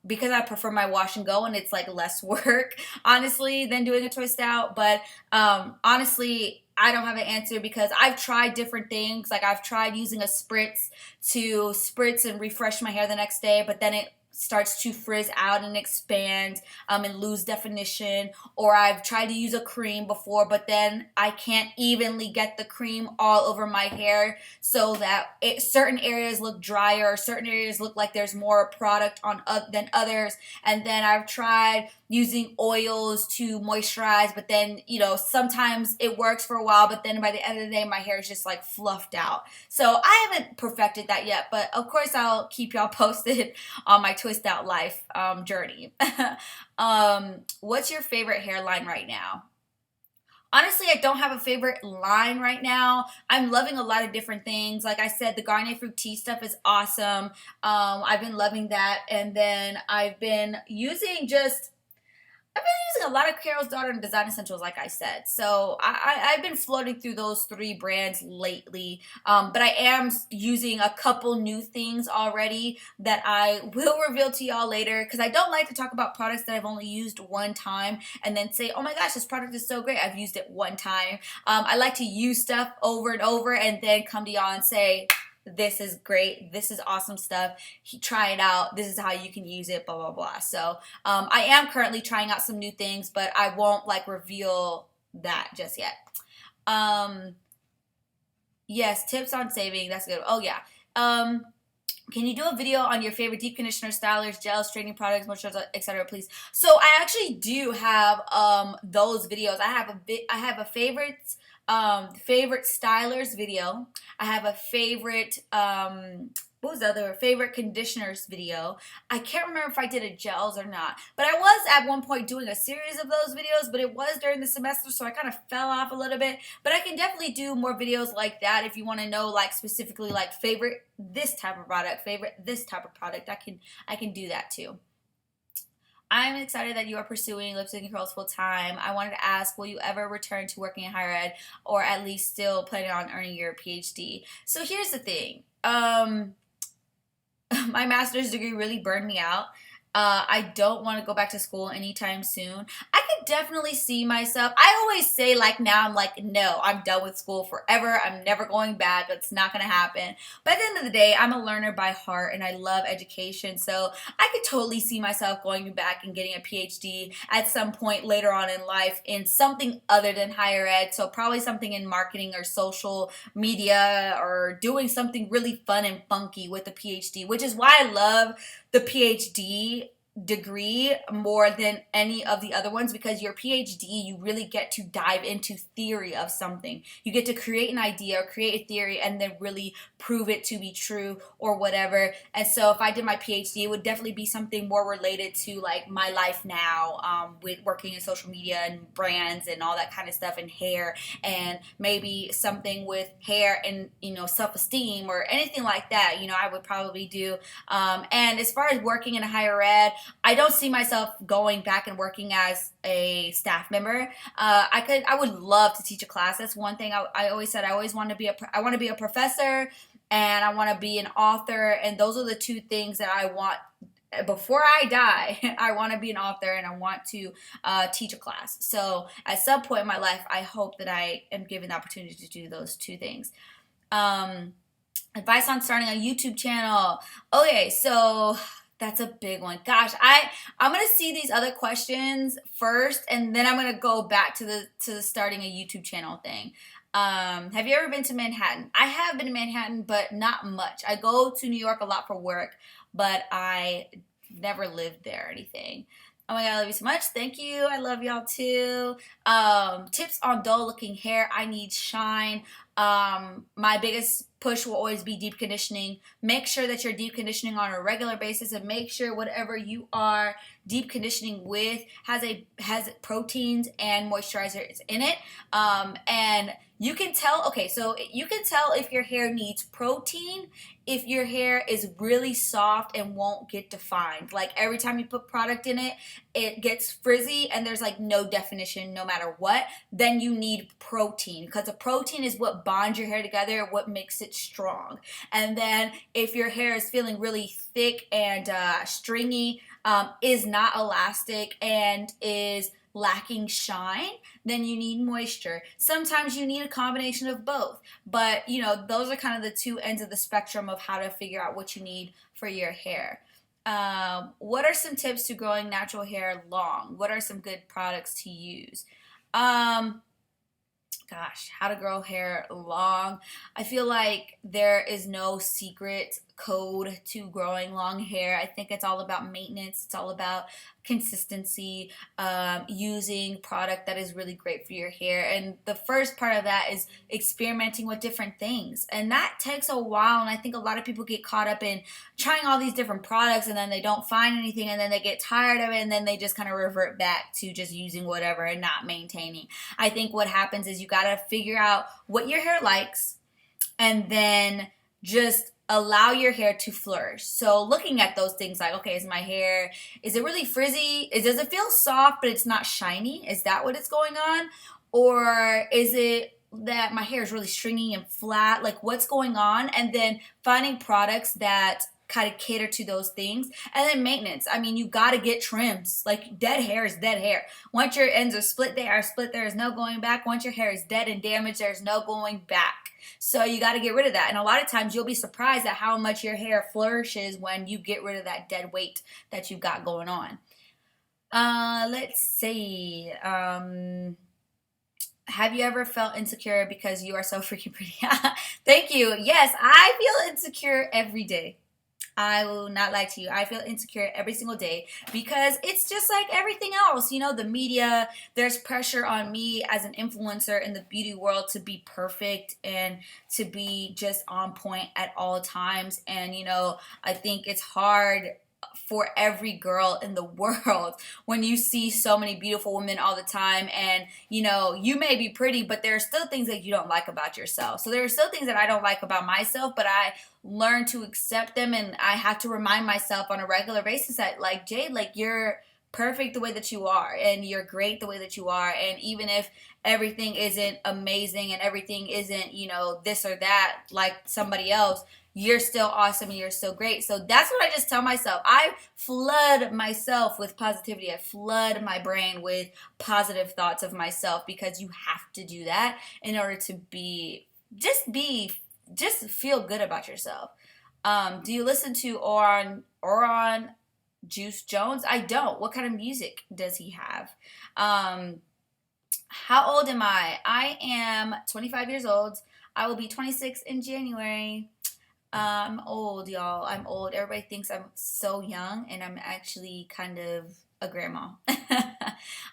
because I prefer my wash and go and it's like less work, honestly, than doing a twist out. But honestly, I don't have an answer because I've tried different things. Like I've tried using a spritz to spritz and refresh my hair the next day, but then it starts to frizz out and expand and lose definition. Or I've tried to use a cream before, but then I can't evenly get the cream all over my hair so that certain areas look drier, certain areas look like there's more product on than others. And then I've tried using oils to moisturize, but then sometimes it works for a while, but then by the end of the day my hair is just like fluffed out. So I haven't perfected that yet, but of course I'll keep y'all posted on my twist out life journey. What's your favorite hairline right now? Honestly, I don't have a favorite line right now. I'm loving a lot of different things. Like I said, the Garnier Fructis stuff is awesome. I've been loving that. And then I've been using a lot of Carol's Daughter and Design Essentials, like I said. So I've been floating through those three brands lately. But I am using a couple new things already that I will reveal to y'all later, because I don't like to talk about products that I've only used one time and then say, oh my gosh, this product is so great. I've used it one time. I like to use stuff over and over and then come to y'all and say, this is great, this is awesome stuff, try it out, this is how you can use it, blah blah blah. So I am currently trying out some new things, but I won't like reveal that just yet. Yes, tips on saving, that's good. Oh yeah. Can you do a video on your favorite deep conditioner, stylers, gels, straightening products, moisturizers, etc., please? So I actually do have those videos. I have a favorite stylers video. I have a favorite what was the other favorite conditioners video? I can't remember if I did a gels or not, but I was at one point doing a series of those videos, but it was during the semester, so I kind of fell off a little bit. But I can definitely do more videos like that if you want to know, like, specifically like favorite this type of product, favorite this type of product. I can do that too. I'm excited that you are pursuing Lipstick and Curls full time. I wanted to ask, will you ever return to working in higher ed, or at least still planning on earning your PhD? So here's the thing. My master's degree really burned me out. I don't want to go back to school anytime soon. I could definitely see myself. I always say, like, now I'm like, no, I'm done with school forever. I'm never going back. It's not going to happen. But at the end of the day, I'm a learner by heart and I love education. So I could totally see myself going back and getting a PhD at some point later on in life in something other than higher ed. So probably something in marketing or social media, or doing something really fun and funky with a PhD, which is why I love the PhD degree more than any of the other ones, because your PhD, you really get to dive into theory of something. You get to create an idea or create a theory and then really prove it to be true or whatever. And so if I did my PhD, it would definitely be something more related to like my life now, with working in social media and brands and all that kind of stuff, and hair, and maybe something with hair and, you know, self-esteem or anything like that, you know, I would probably do. And as far as working in higher ed, I don't see myself going back and working as a staff member. I would love to teach a class. That's one thing I always said. I always want to be I want to be a professor, and I want to be an author. And those are the two things that I want before I die. I want to be an author and I want to teach a class. So at some point in my life, I hope that I am given the opportunity to do those two things. Advice on starting a YouTube channel. Okay, so that's a big one. Gosh, I'm gonna see these other questions first, and then I'm gonna go back to the starting a YouTube channel thing. Have you ever been to Manhattan? I have been to Manhattan, but not much. I go to New York a lot for work, but I never lived there or anything. Oh my God, I love you so much. Thank you. I love y'all too. Tips on dull looking hair. I need shine. My biggest push will always be deep conditioning. Make sure that you're deep conditioning on a regular basis, and make sure whatever you are deep conditioning with has proteins and moisturizers in it. And you can tell, okay, so you can tell if your hair needs protein, if your hair is really soft and won't get defined. Like every time you put product in it, it gets frizzy and there's like no definition no matter what. Then you need protein, because the protein is what bonds your hair together, what makes it strong. And then if your hair is feeling really thick and stringy, is not elastic, and is lacking shine, then you need moisture. Sometimes you need a combination of both, but you know, those are kind of the two ends of the spectrum of how to figure out what you need for your hair. What are some tips to growing natural hair long? What are some good products to use? Gosh, how to grow hair long. I feel like there is no secret code to growing long hair. I think it's all about maintenance. It's all about consistency, using product that is really great for your hair. And the first part of that is experimenting with different things. And that takes a while. And I think a lot of people get caught up in trying all these different products and then they don't find anything, and then they get tired of it, and then they just kind of revert back to just using whatever and not maintaining. I think what happens is you got to figure out what your hair likes, and then just allow your hair to flourish. So looking at those things like, okay, is it really frizzy? Does it feel soft but it's not shiny? Is that what is going on? Or is it that my hair is really stringy and flat? Like, what's going on? And then finding products that kind of cater to those things. And then maintenance. I mean, you got to get trims. Like, dead hair is dead hair. Once your ends are split, they are split. There is no going back. Once your hair is dead and damaged, there's no going back. So you got to get rid of that. And a lot of times you'll be surprised at how much your hair flourishes when you get rid of that dead weight that you've got going on. Let's see. Have you ever felt insecure because you are so freaking pretty? Thank you. Yes, I feel insecure every day. I will not lie to you. I feel insecure every single day because it's just like everything else. You know, the media, there's pressure on me as an influencer in the beauty world to be perfect and to be just on point at all times. And, you know, I think it's hard for every girl in the world when you see so many beautiful women all the time, and you know, you may be pretty, but there are still things that you don't like about yourself. So there are still things that I don't like about myself, but I learn to accept them, and I have to remind myself on a regular basis that, like, Jade, like, you're perfect the way that you are, and you're great the way that you are. And even if everything isn't amazing and everything isn't, you know, this or that like somebody else, you're still awesome and you're still great. So that's what I just tell myself. I flood myself with positivity. I flood my brain with positive thoughts of myself, because you have to do that in order to just feel good about yourself. Do you listen to Oron Juice Jones? I don't. What kind of music does he have? How old am I? I am 25 years old. I will be 26 in January. I'm old, y'all. I'm old. Everybody thinks I'm so young, and I'm actually kind of a grandma.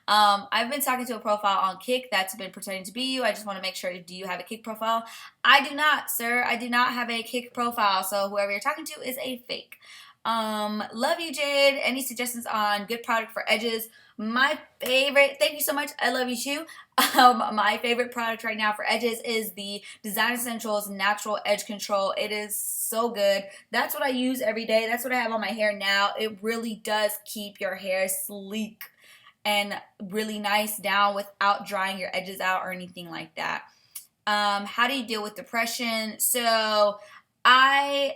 I've been talking to a profile on Kick that's been pretending to be you. I just want to make sure, do you have a Kick profile? I do not, sir. I do not have a Kick profile, so whoever you're talking to is a fake. Love you, Jade. Any suggestions on good product for edges? My favorite, thank you so much, I love you too. My favorite product right now for edges is the Design Essentials Natural Edge Control. It is so good. That's what I use every day. That's what I have on my hair now. It really does keep your hair sleek and really nice down without drying your edges out or anything like that. How do you deal with depression? So I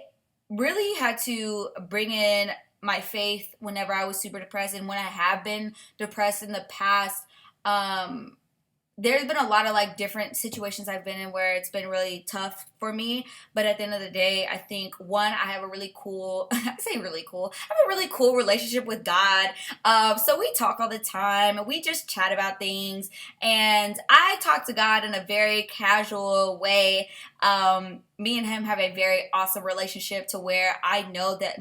really had to bring in my faith whenever I was super depressed, and when I have been depressed in the past. There's been a lot of like different situations I've been in where it's been really tough for me, but at the end of the day, I think, one, I have a really cool, I say really cool, I have a really cool relationship with God. So we talk all the time, and we just chat about things, and I talk to God in a very casual way. Me and him have a very awesome relationship to where I know that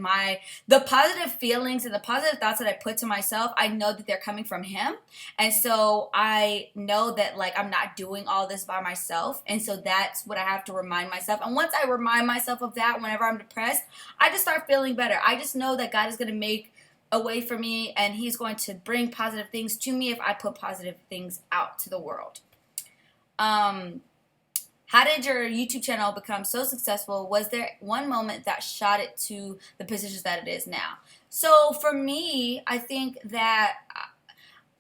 the positive feelings and the positive thoughts that I put to myself, I know that they're coming from him. And so I know that, like, I'm not doing all this by myself. And so that's what I have to remind myself. And once I remind myself of that whenever I'm depressed, I just start feeling better. I just know that God is going to make a way for me, and he's going to bring positive things to me if I put positive things out to the world. How did your YouTube channel become so successful? Was there one moment that shot it to the positions that it is now? So for me, I think that,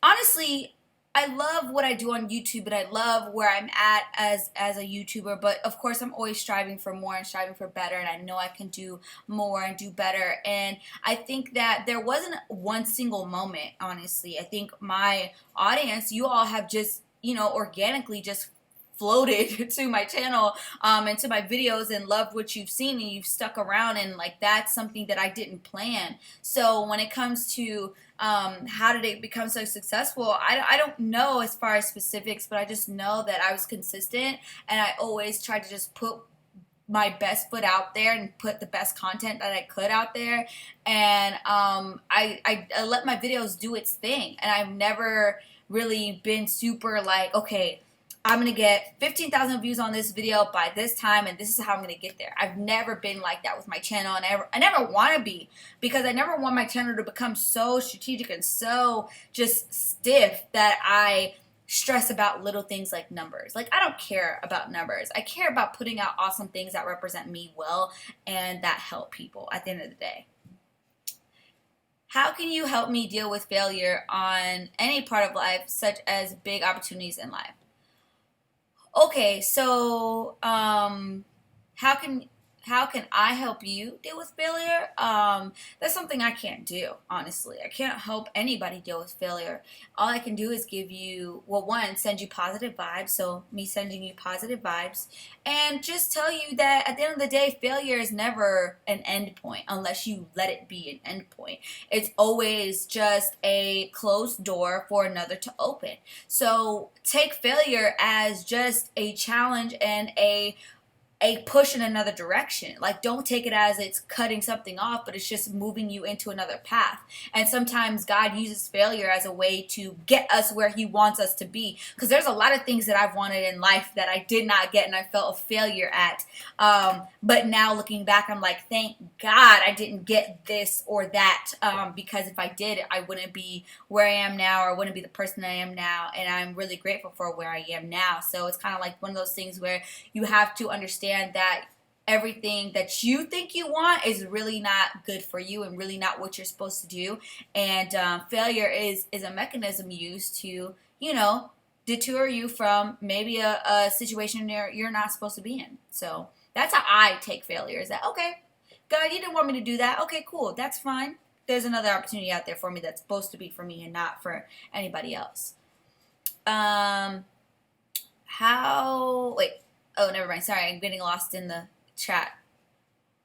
honestly, I love what I do on YouTube, but I love where I'm at as a YouTuber. But of course, I'm always striving for more and striving for better, and I know I can do more and do better. And I think that there wasn't one single moment, honestly. I think my audience, you all have just, you know, organically just floated to my channel and to my videos and loved what you've seen, and you've stuck around, and like that's something that I didn't plan. So when it comes to how did it become so successful, I don't know as far as specifics, but I just know that I was consistent, and I always tried to just put my best foot out there and put the best content that I could out there. And I let my videos do its thing, and I've never really been super like, okay, I'm going to get 15,000 views on this video by this time, and this is how I'm going to get there. I've never been like that with my channel, and I never want to be, because I never want my channel to become so strategic and so just stiff that I stress about little things like numbers. Like, I don't care about numbers. I care about putting out awesome things that represent me well and that help people at the end of the day. How can you help me deal with failure on any part of life, such as big opportunities in life? Okay, so how can I help you deal with failure? That's something I can't do, honestly. I can't help anybody deal with failure. All I can do is give you, well, one, send you positive vibes, so me sending you positive vibes, and just tell you that at the end of the day, failure is never an end point unless you let it be an end point. It's always just a closed door for another to open. So take failure as just a challenge and a a push in another direction. Like, don't take it as it's cutting something off, but it's just moving you into another path. And sometimes God uses failure as a way to get us where he wants us to be. Because there's a lot of things that I've wanted in life that I did not get and I felt a failure at. But now looking back, I'm like, thank God I didn't get this or that. Because if I did, I wouldn't be where I am now, or I wouldn't be the person I am now. And I'm really grateful for where I am now. So it's kind of like one of those things where you have to understand that everything that you think you want is really not good for you and really not what you're supposed to do. And failure is a mechanism used to, detour you from maybe a situation you're not supposed to be in. So that's how I take failure, is that, okay, God, you didn't want me to do that. Okay, cool. That's fine. There's another opportunity out there for me that's supposed to be for me and not for anybody else. Wait. Oh, never mind. Sorry, I'm getting lost in the chat.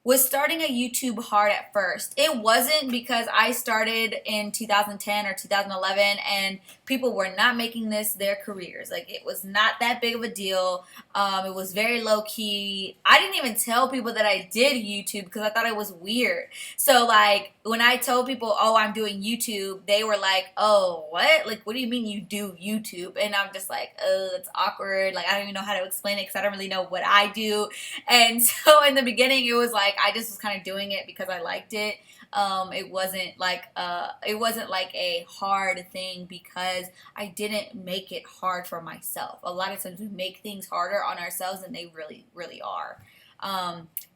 Was starting a YouTube hard at first? It wasn't, because I started in 2010 or 2011 and people were not making this their careers. Like, it was not that big of a deal. It was very low key. I didn't even tell people that I did YouTube because I thought it was weird. So like, when I told people, oh, I'm doing YouTube, they were like, oh, what? Like, what do you mean you do YouTube? And I'm just like, oh, it's awkward. Like, I don't even know how to explain it because I don't really know what I do. And so in the beginning, it was like, I just was kind of doing it because I liked it. It wasn't like a hard thing because I didn't make it hard for myself. A lot of times we make things harder on ourselves than they really, really are.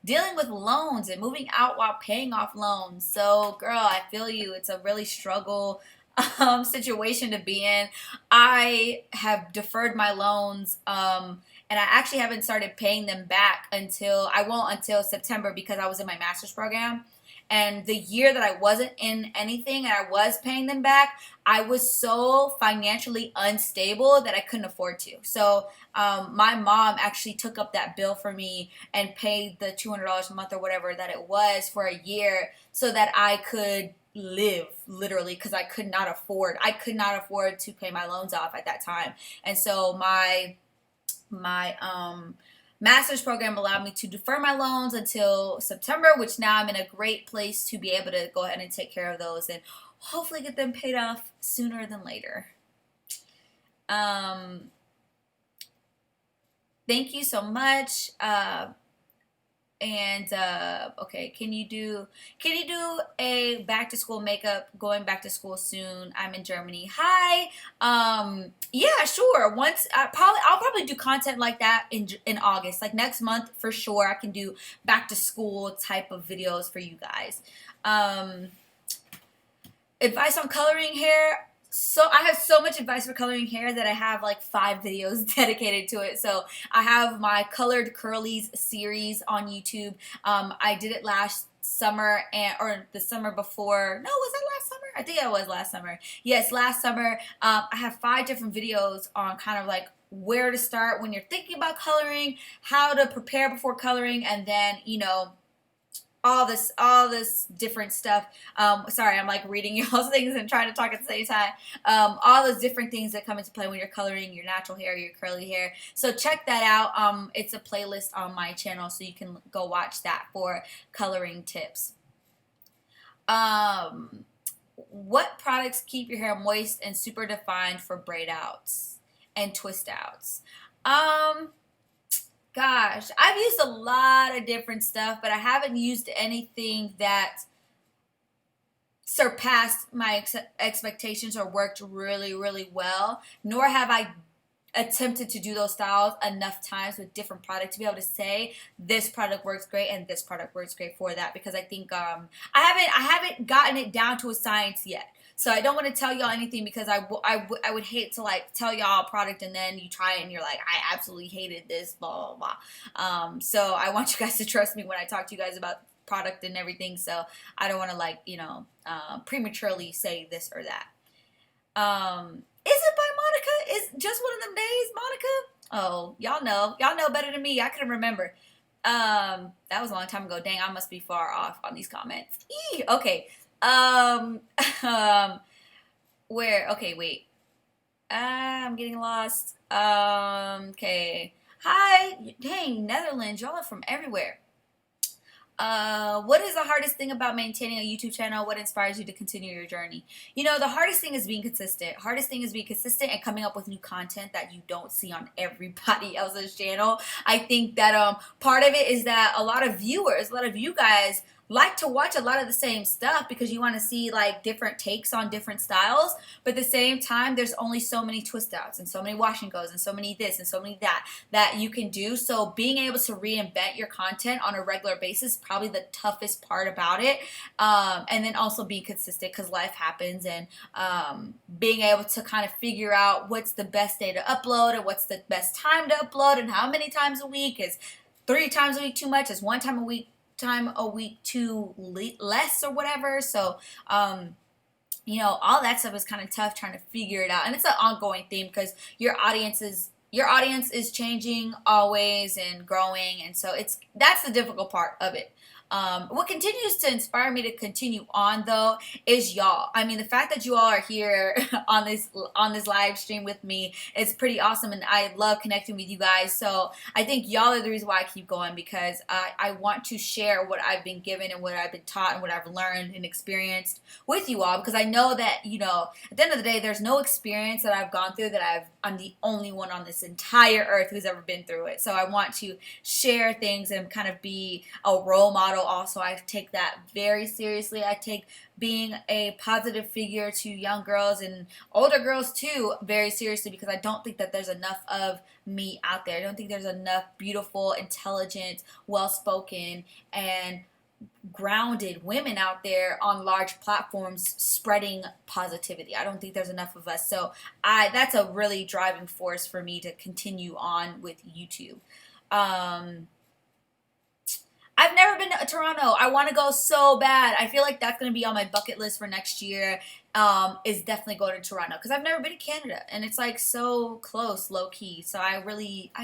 Dealing with loans and moving out while paying off loans. So, girl, I feel you. It's a really struggle situation to be in. I have deferred my loans, and I actually haven't started paying them back until September, because I was in my master's program. And the year that I wasn't in anything and I was paying them back, I was so financially unstable that I couldn't afford to. So my mom actually took up that bill for me and paid the $200 a month or whatever that it was for a year so that I could live, literally, because I could not afford to pay my loans off at that time. And so my master's program allowed me to defer my loans until September, which now I'm in a great place to be able to go ahead and take care of those and hopefully get them paid off sooner than later. Thank you so much. Okay, can you do a back to school makeup? Going back to school soon. I'm in Germany. Hi. Yeah, sure. I'll probably do content like that in August. Like next month for sure. I can do back to school type of videos for you guys. Advice on coloring hair. So I have so much advice for coloring hair that I have like 5 videos dedicated to it. So I have my Colored Curlies series on YouTube. I did it last summer or the summer before. No, was that last summer? I think it was last summer. Yes, last summer. I have 5 different videos on kind of like where to start when you're thinking about coloring, how to prepare before coloring, and then, all this different stuff. Sorry, I'm like reading y'all's things and trying to talk at the same time. All those different things that come into play when you're coloring your natural hair, your curly hair. So check that out. It's a playlist on my channel, so you can go watch that for coloring tips. What products keep your hair moist and super defined for braid outs and twist outs? Gosh, I've used a lot of different stuff, but I haven't used anything that surpassed my expectations or worked really, really well, nor have I attempted to do those styles enough times with different products to be able to say this product works great and this product works great for that, because I think I haven't gotten it down to a science yet. So I don't want to tell y'all anything, because I would hate to like tell y'all a product and then you try it and you're like, I absolutely hated this, blah, blah, blah. So I want you guys to trust me when I talk to you guys about product and everything. So I don't want to like, prematurely say this or that. Is it by Monica? Is just one of them days, Monica? Oh, y'all know better than me. I couldn't remember. That was a long time ago. Dang, I must be far off on these comments. Okay. Where? Okay, wait. I'm getting lost. Okay. Hi, dang, Netherlands, y'all are from everywhere. What is the hardest thing about maintaining a YouTube channel? What inspires you to continue your journey? You know, the hardest thing is being consistent. Hardest thing is being consistent and coming up with new content that you don't see on everybody else's channel. I think that part of it is that a lot of viewers, a lot of you guys like to watch a lot of the same stuff because you want to see like different takes on different styles, but at the same time there's only so many twist outs and so many wash and goes and so many this and so many that you can do. So being able to reinvent your content on a regular basis is probably the toughest part about it. And then also being consistent because life happens, and being able to kind of figure out what's the best day to upload and what's the best time to upload and how many times a week. Is 3 times a week too much? Is 1 time a week too less or whatever? So you know, all that stuff is kind of tough trying to figure it out, and it's an ongoing theme because your audience is changing always and growing, and so that's the difficult part of it. What continues to inspire me to continue on though is y'all. I mean, the fact that you all are here on this live stream with me is pretty awesome, and I love connecting with you guys. So I think y'all are the reason why I keep going, because I want to share what I've been given and what I've been taught and what I've learned and experienced with you all, because I know that, you know, at the end of the day, there's no experience that I've gone through that I'm the only one on this entire earth who's ever been through it. So I want to share things and kind of be a role model. Also, I take that very seriously. I take being a positive figure to young girls and older girls too very seriously, because I don't think that there's enough of me out there. I don't think there's enough beautiful, intelligent, well-spoken, and grounded women out there on large platforms spreading positivity. I don't think there's enough of us. So that's a really driving force for me to continue on with YouTube. I've never been to Toronto. I want to go so bad. I feel like that's going to be on my bucket list for next year. Is definitely going to Toronto, because I've never been to Canada, and it's like so close, low key. So I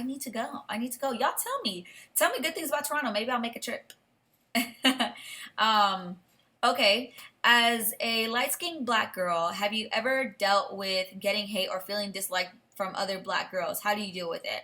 need to go. I need to go. Y'all tell me good things about Toronto. Maybe I'll make a trip. Okay. As a light-skinned black girl, have you ever dealt with getting hate or feeling disliked from other black girls? How do you deal with it?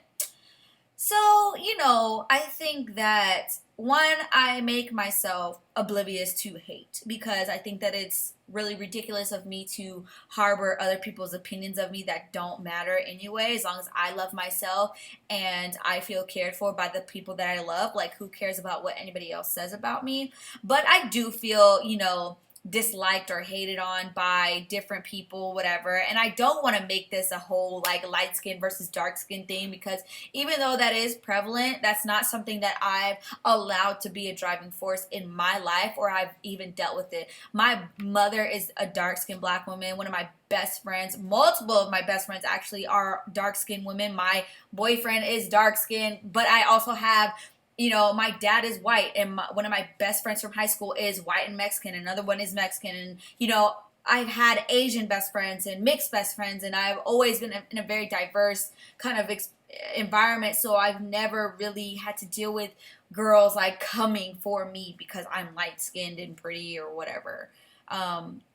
So, you know, I think that one, I make myself oblivious to hate, because I think that it's really ridiculous of me to harbor other people's opinions of me that don't matter anyway. As long as I love myself and I feel cared for by the people that I love, like, who cares about what anybody else says about me? But I do feel, you know, disliked or hated on by different people, whatever. And I don't want to make this a whole like light skin versus dark skin thing, because even though that is prevalent, that's not something that I've allowed to be a driving force in my life, or I've even dealt with it. My mother is a dark skinned black woman. One of my best friends, multiple of my best friends actually, are dark skinned women. My boyfriend is dark skinned, but I also have, you know, my dad is white, and one of my best friends from high school is white and Mexican. Another one is Mexican, and, you know, I've had Asian best friends and mixed best friends, and I've always been in a very diverse kind of environment. So I've never really had to deal with girls like coming for me because I'm light skinned and pretty or whatever.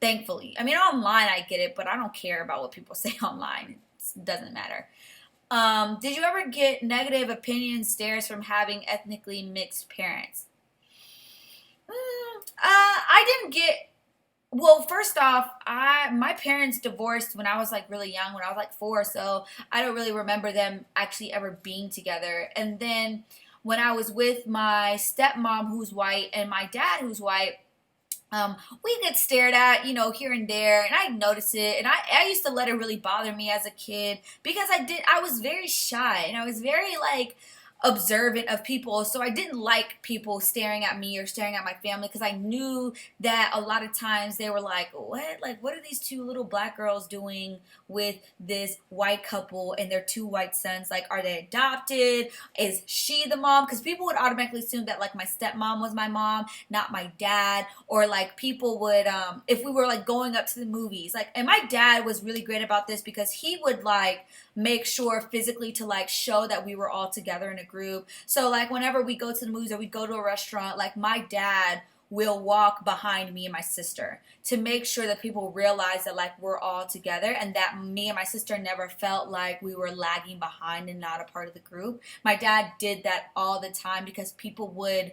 Thankfully, I mean, online I get it, but I don't care about what people say online. It doesn't matter. Did you ever get negative opinion stares from having ethnically mixed parents? I didn't get. Well, first off, my parents divorced when I was like really young, when I was like 4, so I don't really remember them actually ever being together. And then when I was with my stepmom, who's white, and my dad, who's white, we get stared at, you know, here and there, and I notice it, and I used to let it really bother me as a kid, because I was very shy, and I was very, like, observant of people, so I didn't like people staring at me or staring at my family, because I knew that a lot of times they were like, what are these 2 little black girls doing with this white couple and their 2 white sons? Like, are they adopted? Is she the mom? Because people would automatically assume that, like, my stepmom was my mom, not my dad. Or, like, people would, if we were, like, going up to the movies, like, and my dad was really great about this, because he would, like, make sure physically to, like, show that we were all together in a group. So, like, whenever we go to the movies or we go to a restaurant, like, my dad will walk behind me and my sister to make sure that people realize that like we're all together, and that me and my sister never felt like we were lagging behind and not a part of the group. My dad did that all the time because people would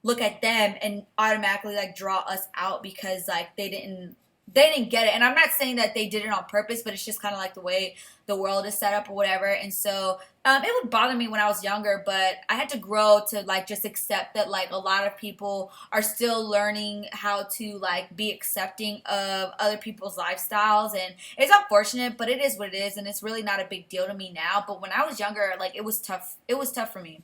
look at them and automatically like draw us out because like they didn't get it. And I'm not saying that they did it on purpose, but it's just kind of like the way the world is set up or whatever. And so it would bother me when I was younger, but I had to grow to like just accept that like a lot of people are still learning how to like be accepting of other people's lifestyles. And it's unfortunate, but it is what it is. And it's really not a big deal to me now. But when I was younger, like it was tough. It was tough for me.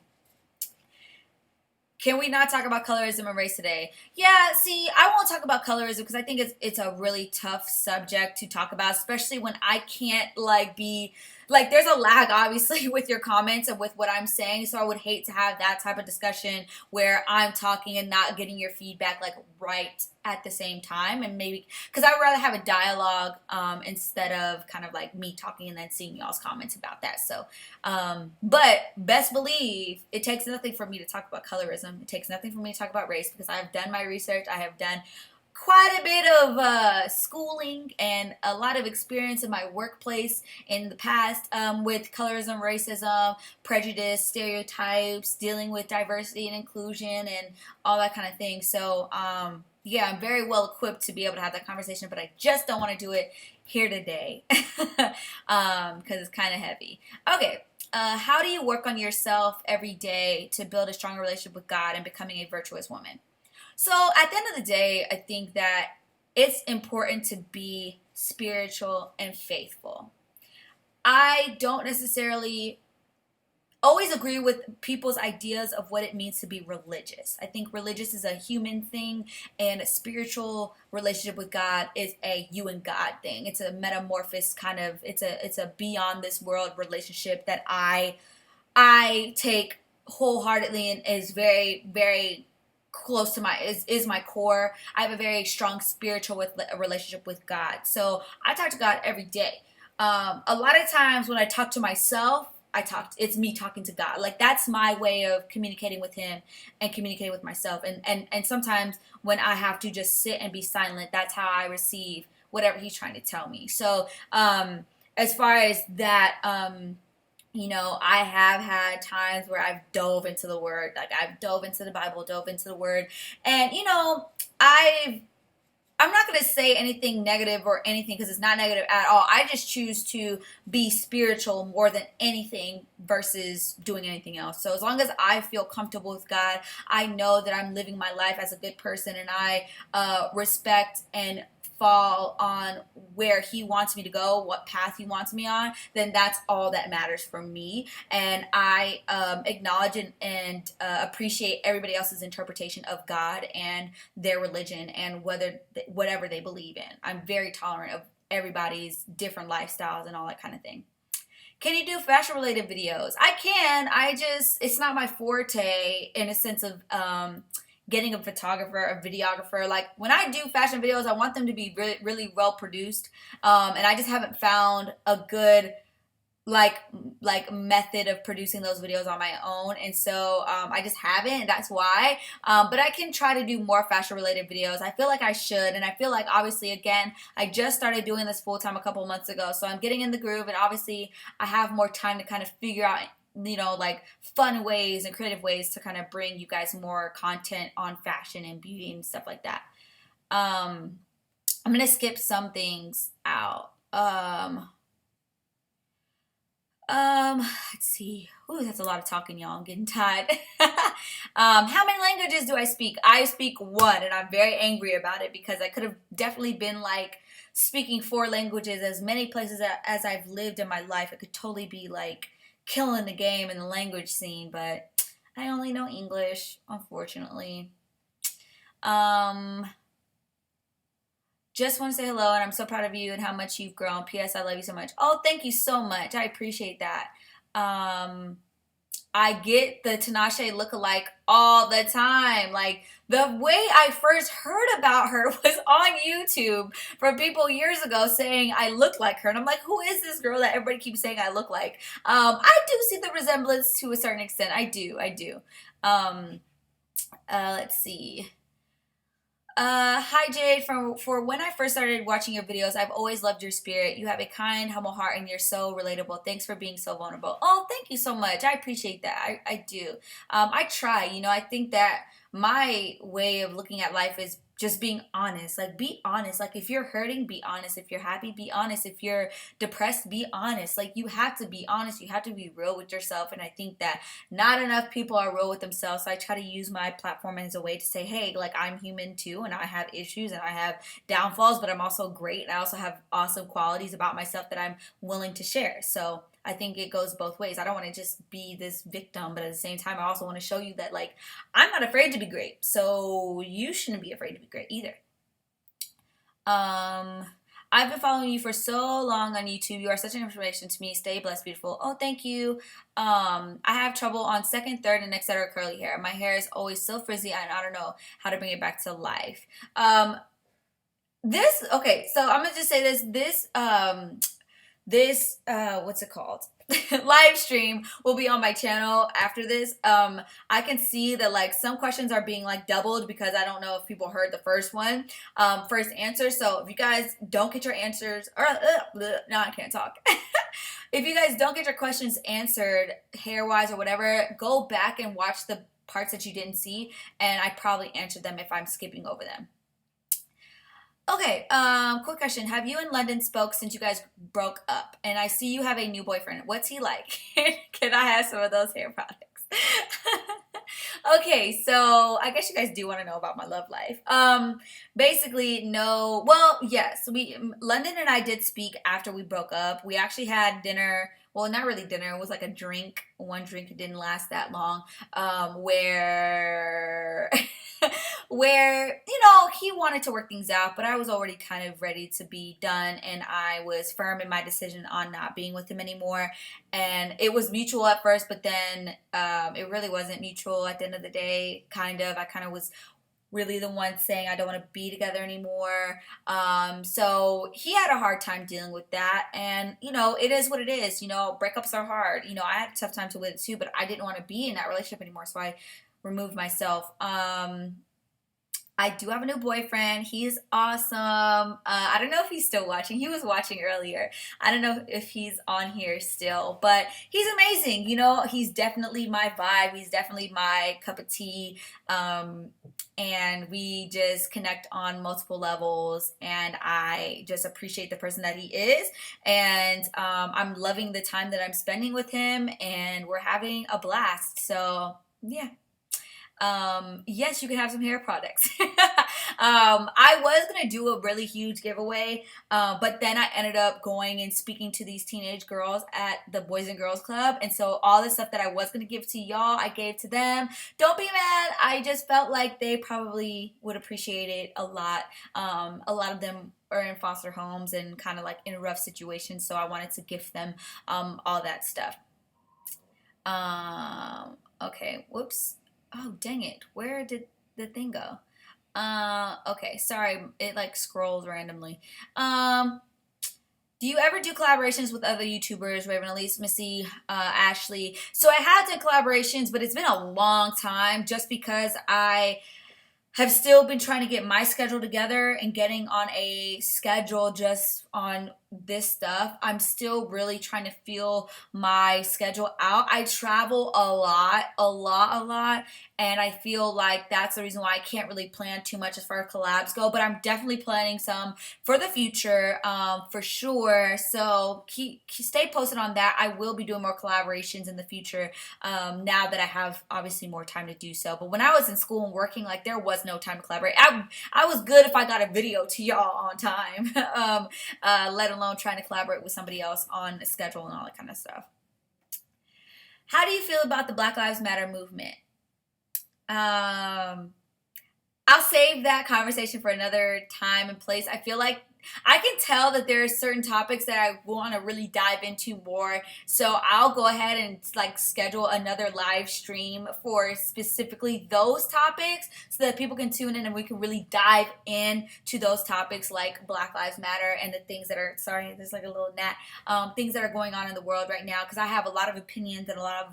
Can we not talk about colorism and race today? Yeah, see, I won't talk about colorism because I think it's a really tough subject to talk about, especially when I can't like be like there's a lag obviously with your comments and with what I'm saying. So I would hate to have that type of discussion where I'm talking and not getting your feedback like right at the same time, and maybe because I would rather have a dialogue instead of kind of like me talking and then seeing y'all's comments about that. So but best believe it takes nothing for me to talk about colorism. It takes nothing for me to talk about race because I have done my research. I have done quite a bit of schooling and a lot of experience in my workplace in the past with colorism, racism, prejudice, stereotypes, dealing with diversity and inclusion and all that kind of thing. So yeah, I'm very well equipped to be able to have that conversation, but I just don't want to do it here today because it's kind of heavy. Okay. How do you work on yourself every day to build a stronger relationship with God and becoming a virtuous woman? So at the end of the day, I think that it's important to be spiritual and faithful. I don't necessarily always agree with people's ideas of what it means to be religious. I think religious is a human thing, and a spiritual relationship with God is a you and God thing. It's a metamorphosis kind of, it's a beyond this world relationship that I take wholeheartedly and is very, very close to my is my core. I have a very strong spiritual with a relationship with God. So I talk to God every day. A lot of times when I talk to myself, it's me talking to God. Like that's my way of communicating with him and communicating with myself. And sometimes when I have to just sit and be silent, that's how I receive whatever he's trying to tell me. So as far as that, you know, I have had times where I've dove into the word, like I've dove into the Bible, dove into the word. And, you know, I'm not going to say anything negative or anything because it's not negative at all. I just choose to be spiritual more than anything versus doing anything else. So as long as I feel comfortable with God, I know that I'm living my life as a good person, and I respect and fall on where he wants me to go, what path he wants me on, then that's all that matters for me. And I acknowledge and appreciate everybody else's interpretation of God and their religion and whatever they believe in. I'm very tolerant of everybody's different lifestyles and all that kind of thing. Can you do fashion related videos? I can. It's not my forte in a sense of getting a photographer, a videographer. Like when I do fashion videos, I want them to be really, really well produced. And I just haven't found a good like method of producing those videos on my own. And so I just haven't, and that's why. But I can try to do more fashion related videos. I feel like I should. And I feel like obviously, again, I just started doing this full time a couple months ago. So I'm getting in the groove, and obviously I have more time to kind of figure out, you know, like fun ways and creative ways to kind of bring you guys more content on fashion and beauty and stuff like that. I'm going to skip some things out. Let's see. Ooh, that's a lot of talking, y'all. I'm getting tired. How many languages do I speak? I speak one, and I'm very angry about it because I could have definitely been like speaking 4 languages. As many places as I've lived in my life, I could totally be like killing the game in the language scene, but I only know English, unfortunately. Just want to say hello, and I'm so proud of you and how much you've grown. P.S. I love you so much. Oh, thank you so much. I appreciate that. I get the Tinashe lookalike all the time. Like, the way I first heard about her was on YouTube from people years ago saying I look like her. And I'm like, who is this girl that everybody keeps saying I look like? I do see the resemblance to a certain extent. I do. Let's see. Hi Jade. For when I first started watching your videos, I've always loved your spirit. You have a kind, humble heart, and you're so relatable. Thanks for being so vulnerable. Oh, thank you so much. I appreciate that. I do. I try. I think that my way of looking at life is just being honest. Like, be honest. Like, if you're hurting, be honest. If you're happy, be honest. If you're depressed, be honest. Like, you have to be honest. You have to be real with yourself. And I think that not enough people are real with themselves. So I try to use my platform as a way to say, hey, like, I'm human too, and I have issues and I have downfalls, but I'm also great. And I also have awesome qualities about myself that I'm willing to share. So I think it goes both ways. I don't want to just be this victim, but at the same time, I also want to show you that, like, I'm not afraid to be great. So you shouldn't be afraid to be great either. Um, I've been following you for so long on YouTube. You are such an inspiration to me. Stay blessed, beautiful. Oh, thank you. I have trouble on second, third, and etc. curly hair. My hair is always so frizzy, and I don't know how to bring it back to life. Okay, so I'm gonna just say this what's it called, live stream will be on my channel after this. I can see that, like, some questions are being, like, doubled because I don't know if people heard the first answer. So if you guys don't get your answers, or no, I can't talk. If you guys don't get your questions answered hair wise or whatever, go back and watch the parts that you didn't see, and I probably answered them if I'm skipping over them. Okay, quick question. Have you and London spoke since you guys broke up? And I see you have a new boyfriend. What's he like? Can I have some of those hair products? Okay, so I guess you guys do want to know about my love life. Basically, no. Well, yes, London and I did speak after we broke up. We actually had dinner. Well, not really dinner. It was like a drink. One drink. It didn't last that long. Where where he wanted to work things out, but I was already kind of ready to be done, and I was firm in my decision on not being with him anymore. And it was mutual at first, but then it really wasn't mutual at the end of the day. I kind of was really the one saying I don't want to be together anymore. So he had a hard time dealing with that, and it is what it is. Breakups are hard. I had a tough time to with it too, but I didn't want to be in that relationship anymore, so I removed myself. I do have a new boyfriend. He's awesome. I don't know if he's still watching. He was watching earlier. I don't know if he's on here still, but he's amazing. He's definitely my vibe. He's definitely my cup of tea. And we just connect on multiple levels, and I just appreciate the person that he is. And I'm loving the time that I'm spending with him, and we're having a blast. So, yeah. Yes, you can have some hair products. I was gonna do a really huge giveaway, but then I ended up going and speaking to these teenage girls at the Boys and Girls Club, and so all the stuff that I was gonna give to y'all, I gave to them. Don't be mad. I just felt like they probably would appreciate it a lot. A lot of them are in foster homes and kind of like in rough situations, so I wanted to gift them all that stuff. Okay, whoops. Oh, dang it. Where did the thing go? Okay, sorry. It like scrolls randomly. Do you ever do collaborations with other YouTubers, Raven, Elise, Missy, Ashley? So I have done collaborations, but it's been a long time just because I have still been trying to get my schedule together and getting on a schedule just on this stuff. I'm still really trying to feel my schedule out. I travel a lot, and I feel like that's the reason why I can't really plan too much as far as collabs go, but I'm definitely planning some for the future, for sure. So stay posted on that. I will be doing more collaborations in the future, now that I have obviously more time to do so. But when I was in school and working, like, there was no time to collaborate. I was good if I got a video to y'all on time, let alone trying to collaborate with somebody else on a schedule and all that kind of stuff. How do you feel about the Black Lives Matter movement? I'll save that conversation for another time and place. I feel like I can tell that there are certain topics that I want to really dive into more. So I'll go ahead and like schedule another live stream for specifically those topics so that people can tune in and we can really dive into those topics like Black Lives Matter and the things that are, sorry, there's like a little gnat, things that are going on in the world right now, because I have a lot of opinions and a lot of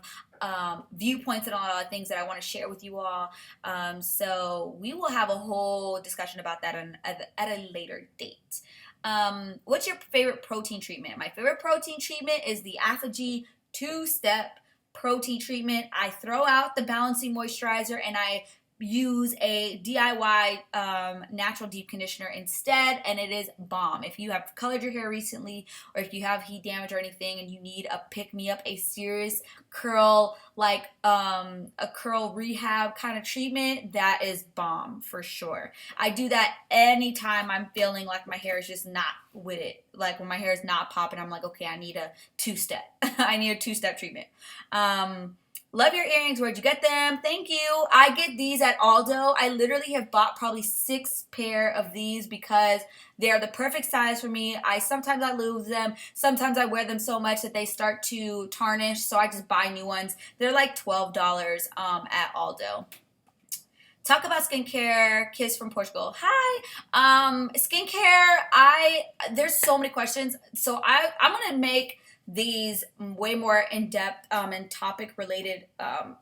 viewpoints and all the things that I want to share with you all. So we will have a whole discussion about that at a later date. What's your favorite protein treatment? My favorite protein treatment is the Apogee 2-step protein treatment. I throw out the balancing moisturizer and I use a DIY natural deep conditioner instead, and it is bomb. If you have colored your hair recently, or if you have heat damage or anything and you need a pick-me-up, a serious curl, like a curl rehab kind of treatment, that is bomb for sure. I do that anytime I'm feeling like my hair is just not with it. Like when my hair is not popping, I'm like, okay, I need a 2-step. I need a 2-step treatment. Love your earrings. Where'd you get them? Thank you. I get these at Aldo. I literally have bought probably 6 pair of these because they are the perfect size for me. Sometimes I lose them. Sometimes I wear them so much that they start to tarnish, so I just buy new ones. They're like $12 at Aldo. Talk about skincare. Kiss from Portugal. Hi. Skincare. There's so many questions. So I'm gonna make these way more in-depth and topic related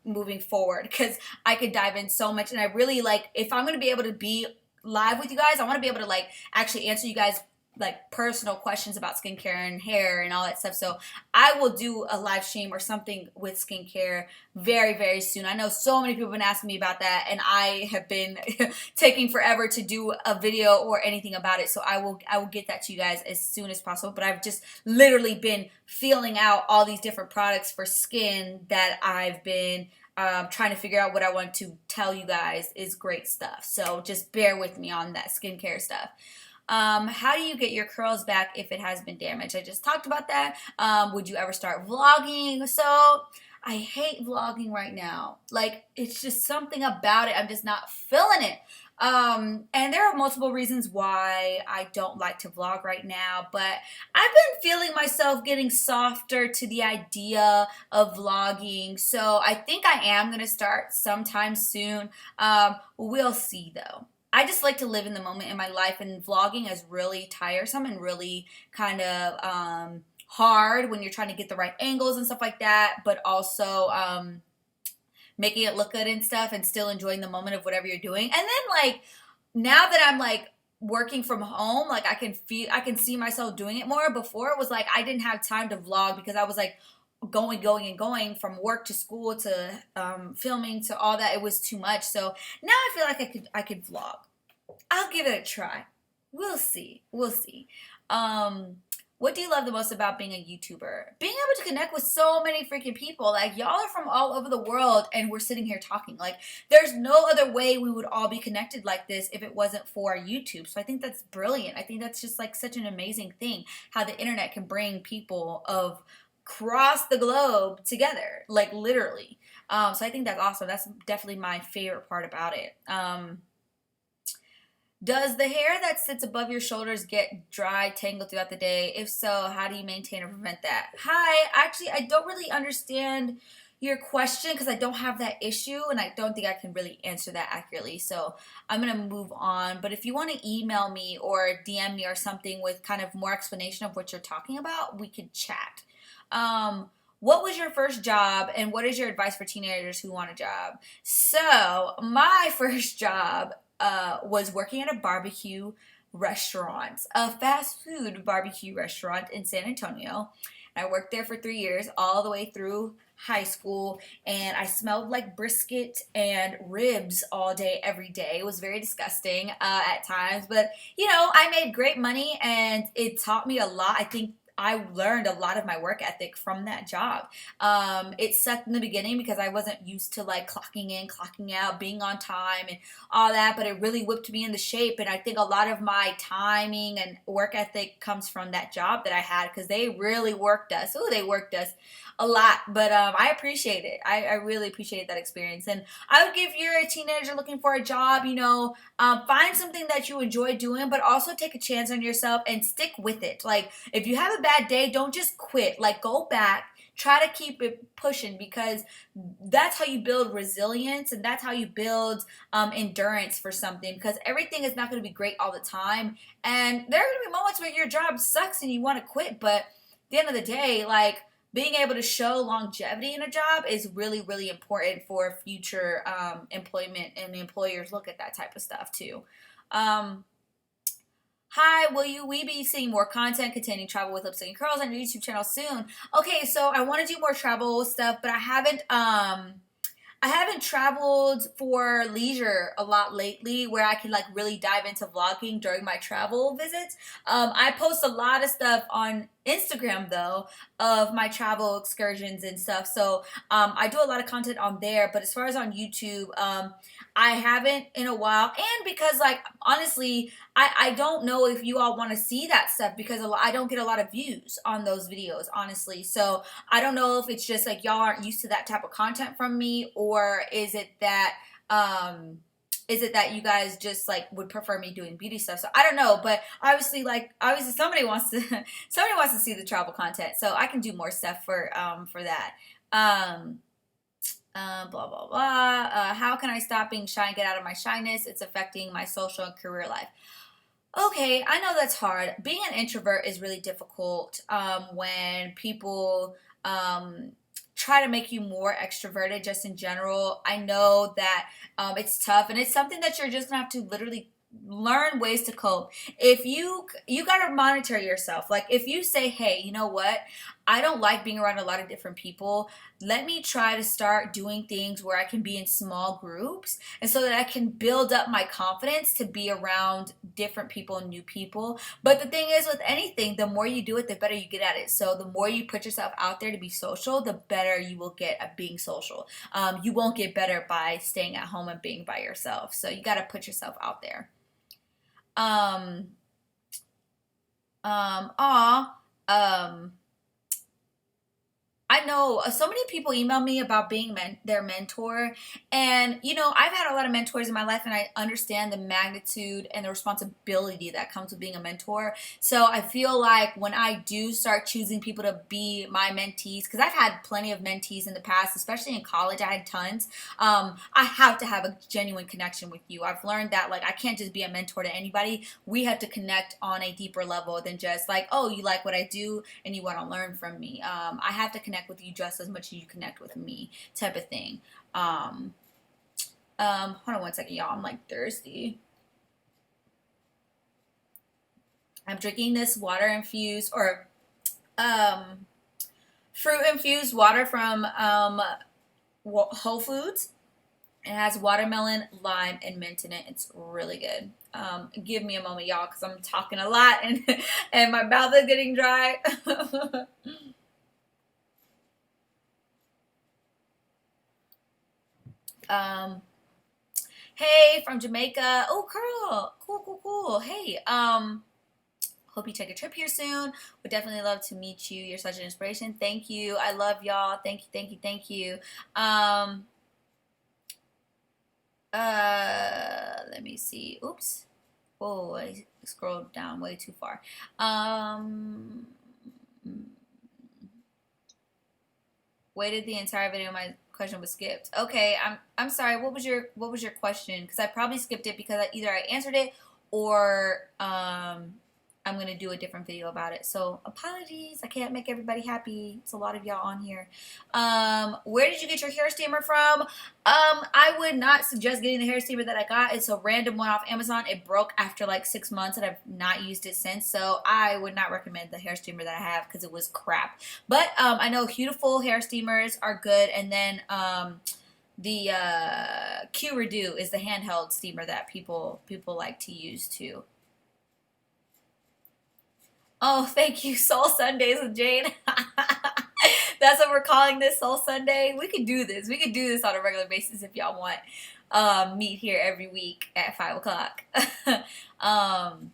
moving forward, because I could dive in so much, and I really like, if I'm going to be able to be live with you guys, I want to be able to like actually answer you guys like personal questions about skincare and hair and all that stuff. So I will do a live stream or something with skincare very, very soon. I know so many people have been asking me about that, and I have been taking forever to do a video or anything about it. So I will get that to you guys as soon as possible. But I've just literally been feeling out all these different products for skin that I've been trying to figure out what I want to tell you guys is great stuff. So just bear with me on that skincare stuff. How do you get your curls back if it has been damaged? I just talked about that. Would you ever start vlogging? So I hate vlogging right now. Like, it's just something about it. I'm just not feeling it. And there are multiple reasons why I don't like to vlog right now, but I've been feeling myself getting softer to the idea of vlogging. So I think I am going to start sometime soon. We'll see though. I just like to live in the moment in my life, and vlogging is really tiresome and really kind of hard when you're trying to get the right angles and stuff like that, but also making it look good and stuff and still enjoying the moment of whatever you're doing. And then like now that I'm like working from home, like I can see myself doing it more. Before it was like I didn't have time to vlog because I was like going from work to school to filming to all that. It was too much. So now I feel like I could vlog. I'll give it a try. We'll see. What do you love the most about being a YouTuber? Being able to connect with so many freaking people. Like, y'all are from all over the world, and we're sitting here talking. Like, there's no other way we would all be connected like this if it wasn't for YouTube. So I think that's brilliant. I think that's just like such an amazing thing, how the internet can bring people of across the globe together, like literally. So I think that's awesome. That's definitely my favorite part about it. Does the hair that sits above your shoulders get dry, tangled throughout the day? If so, how do you maintain or prevent that? Hi, actually, I don't really understand your question because I don't have that issue, and I don't think I can really answer that accurately. So I'm going to move on. But if you want to email me or DM me or something with kind of more explanation of what you're talking about, we could chat. What was your first job, and what is your advice for teenagers who want a job? So my first job was working at a barbecue restaurant, a fast food barbecue restaurant in San Antonio. I worked there for 3 years, all the way through high school, and I smelled like brisket and ribs all day, every day. It was very disgusting at times, but you know, I made great money, and it taught me a lot. I think I learned a lot of my work ethic from that job. It sucked in the beginning because I wasn't used to like clocking in, clocking out, being on time and all that, but it really whipped me into shape. And I think a lot of my timing and work ethic comes from that job that I had, because they really worked us. Oh, they worked us a lot, but I appreciate it. I really appreciate that experience. And I would give, you're a teenager looking for a job, you know, find something that you enjoy doing, but also take a chance on yourself and stick with it. Like, if you have a bad day, don't just quit. Like, go back, try to keep it pushing, because that's how you build resilience, and that's how you build endurance for something, because everything is not going to be great all the time, and there are going to be moments where your job sucks and you want to quit, but at the end of the day, like, being able to show longevity in a job is really, really important for future employment, and employers look at that type of stuff too. Um, Hi, we be seeing more content containing travel with Lipstick and Curls on your YouTube channel soon? Okay, so I want to do more travel stuff, but I haven't traveled for leisure a lot lately where I can like really dive into vlogging during my travel visits. I post a lot of stuff on Instagram though of my travel excursions and stuff. So I do a lot of content on there, but as far as on YouTube, I haven't in a while. And because like honestly, I don't know if you all want to see that stuff because I don't get a lot of views on those videos, honestly. So I don't know if it's just like y'all aren't used to that type of content from me, or is it that you guys just like would prefer me doing beauty stuff? So I don't know, but obviously somebody wants to somebody wants to see the travel content, so I can do more stuff for that. Um, blah blah blah. How can I stop being shy and get out of my shyness? It's affecting my social and career life. Okay, I know that's hard. Being an introvert is really difficult when people try to make you more extroverted just in general. I know that it's tough, and it's something that you're just gonna have to literally learn ways to cope. If you gotta monitor yourself. Like if you say, hey, you know what, I don't like being around a lot of different people, let me try to start doing things where I can be in small groups, and so that I can build up my confidence to be around different people and new people. But the thing is with anything, the more you do it, the better you get at it. So the more you put yourself out there to be social, the better you will get at being social. You won't get better by staying at home and being by yourself. So you got to put yourself out there. Um, aw, I know so many people email me about being their mentor. And, you know, I've had a lot of mentors in my life, and I understand the magnitude and the responsibility that comes with being a mentor. So I feel like when I do start choosing people to be my mentees, because I've had plenty of mentees in the past, especially in college, I had tons. I have to have a genuine connection with you. I've learned that, like, I can't just be a mentor to anybody. We have to connect on a deeper level than just like, oh, you like what I do and you want to learn from me. I have to connect with you just as much as you connect with me, type of thing. Hold on one second, y'all. I'm like thirsty. I'm drinking this water infused or fruit infused water from Whole Foods. It has watermelon, lime, and mint in it. It's really good. Give me a moment, y'all, because I'm talking a lot and and my mouth is getting dry. um, Hey, from Jamaica. Oh, Curl. Cool, cool, cool. Hey, hope you take a trip here soon. Would definitely love to meet you. You're such an inspiration. Thank you. I love y'all. Thank you, thank you, thank you. Um, Let me see. Oops. Oh, I scrolled down way too far. Um, Waited the entire video. My question was skipped. Okay, I'm sorry. What was your question? Because I probably skipped it because either I answered it or I'm gonna do a different video about it. So apologies. I can't make everybody happy. It's a lot of y'all on here. Where did you get your hair steamer from? I would not suggest getting the hair steamer that I got. It's a random one off Amazon. It broke after like 6 months and I've not used it since. So I would not recommend the hair steamer that I have because it was crap. But I know Beautiful hair steamers are good. And then the Q Redo is the handheld steamer that people like to use too. Oh, thank you. Soul Sundays with Jane. That's what we're calling this, Soul Sunday. We could do this. We could do this on a regular basis if y'all want. Meet here every week at 5 o'clock. um,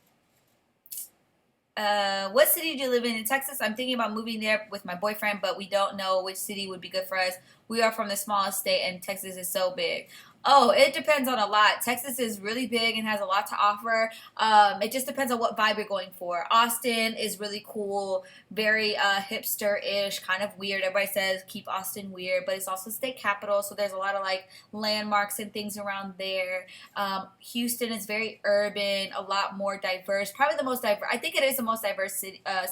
what city do you live in Texas? I'm thinking about moving there with my boyfriend, but we don't know which city would be good for us. We are from the smallest state, and Texas is so big. Oh, it depends on a lot. Texas is really big and has a lot to offer. It just depends on what vibe you're going for. Austin is really cool, very hipster-ish, kind of weird. Everybody says keep Austin weird, but it's also state capital, so there's a lot of like landmarks and things around there. Houston is very urban, a lot more diverse. Probably the most diverse. I think it is the most diverse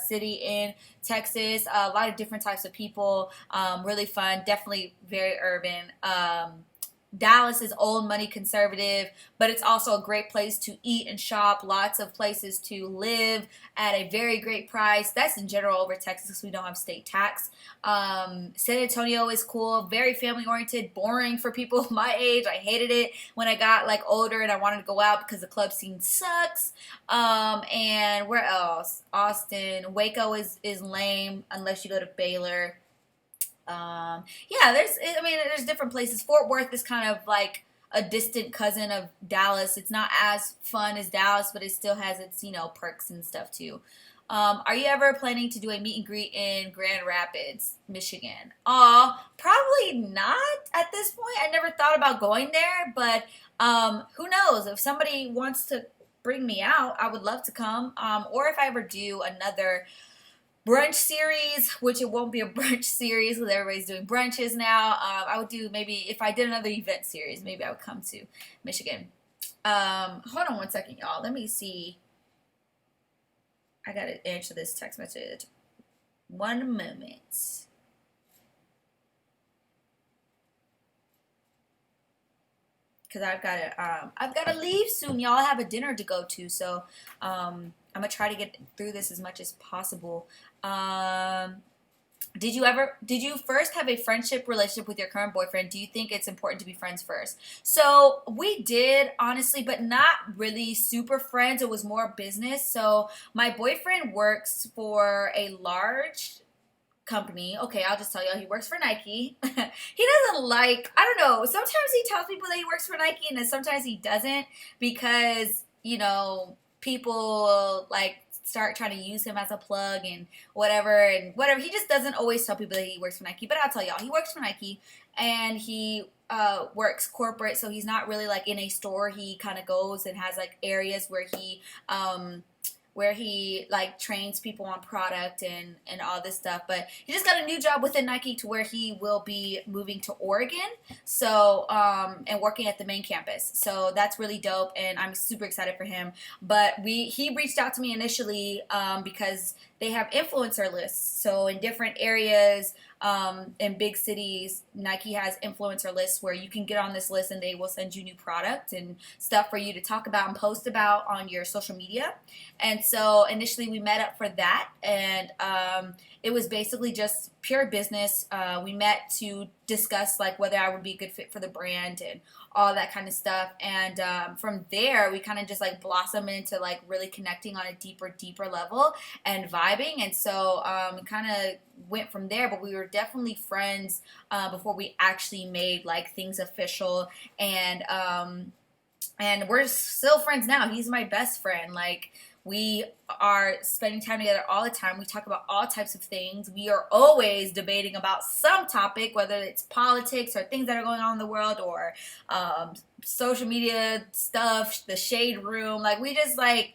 city in Texas. A lot of different types of people. Really fun. Definitely very urban. Dallas is old money conservative, but it's also a great place to eat and shop. Lots of places to live at a very great price. That's in general over Texas because we don't have state tax. San Antonio is cool, very family oriented, boring for people my age. I hated it when I got like older and I wanted to go out because the club scene sucks. And where else? Austin, Waco is lame unless you go to Baylor. Yeah, there's different places. Fort Worth is kind of like a distant cousin of Dallas. It's not as fun as Dallas, but it still has its, perks and stuff too. Are you ever planning to do a meet and greet in Grand Rapids, Michigan? Probably not at this point. I never thought about going there, but who knows? If somebody wants to bring me out, I would love to come. Or if I ever do another brunch series, which it won't be a brunch series because everybody's doing brunches now. I would do maybe if I did another event series, maybe I would come to Michigan. Hold on one second, y'all. Let me see. I gotta answer this text message. One moment. Cause I've gotta leave soon, y'all. I have a dinner to go to, so I'm gonna try to get through this as much as possible. Did you first have a friendship relationship with your current boyfriend? Do you think it's important to be friends first? So we did, honestly, but not really super friends. It was more business. So my boyfriend works for a large company. Okay, I'll just tell you, he works for Nike. He doesn't like, I don't know, sometimes he tells people that he works for Nike and then sometimes he doesn't because, people like start trying to use him as a plug and whatever. He just doesn't always tell people that he works for Nike, but I'll tell y'all, he works for Nike and he works corporate, so he's not really like in a store. He kind of goes and has like areas where he like trains people on product and all this stuff. But he just got a new job within Nike to where he will be moving to Oregon, so and working at the main campus. So that's really dope, and I'm super excited for him. But he reached out to me initially because they have influencer lists. So in different areas, in big cities, Nike has influencer lists where you can get on this list and they will send you new product and stuff for you to talk about and post about on your social media. And so initially we met up for that, and it was basically just pure business. We met to discuss like whether I would be a good fit for the brand and all that kind of stuff. And from there, we kind of just like blossomed into like really connecting on a deeper level and vibing. And so it kind of went from there, but we were definitely friends before we actually made like things official. And we're still friends now. He's my best friend. Like, we are spending time together all the time. We talk about all types of things. We are always debating about some topic, whether it's politics or things that are going on in the world or social media stuff, the shade room. Like, we just like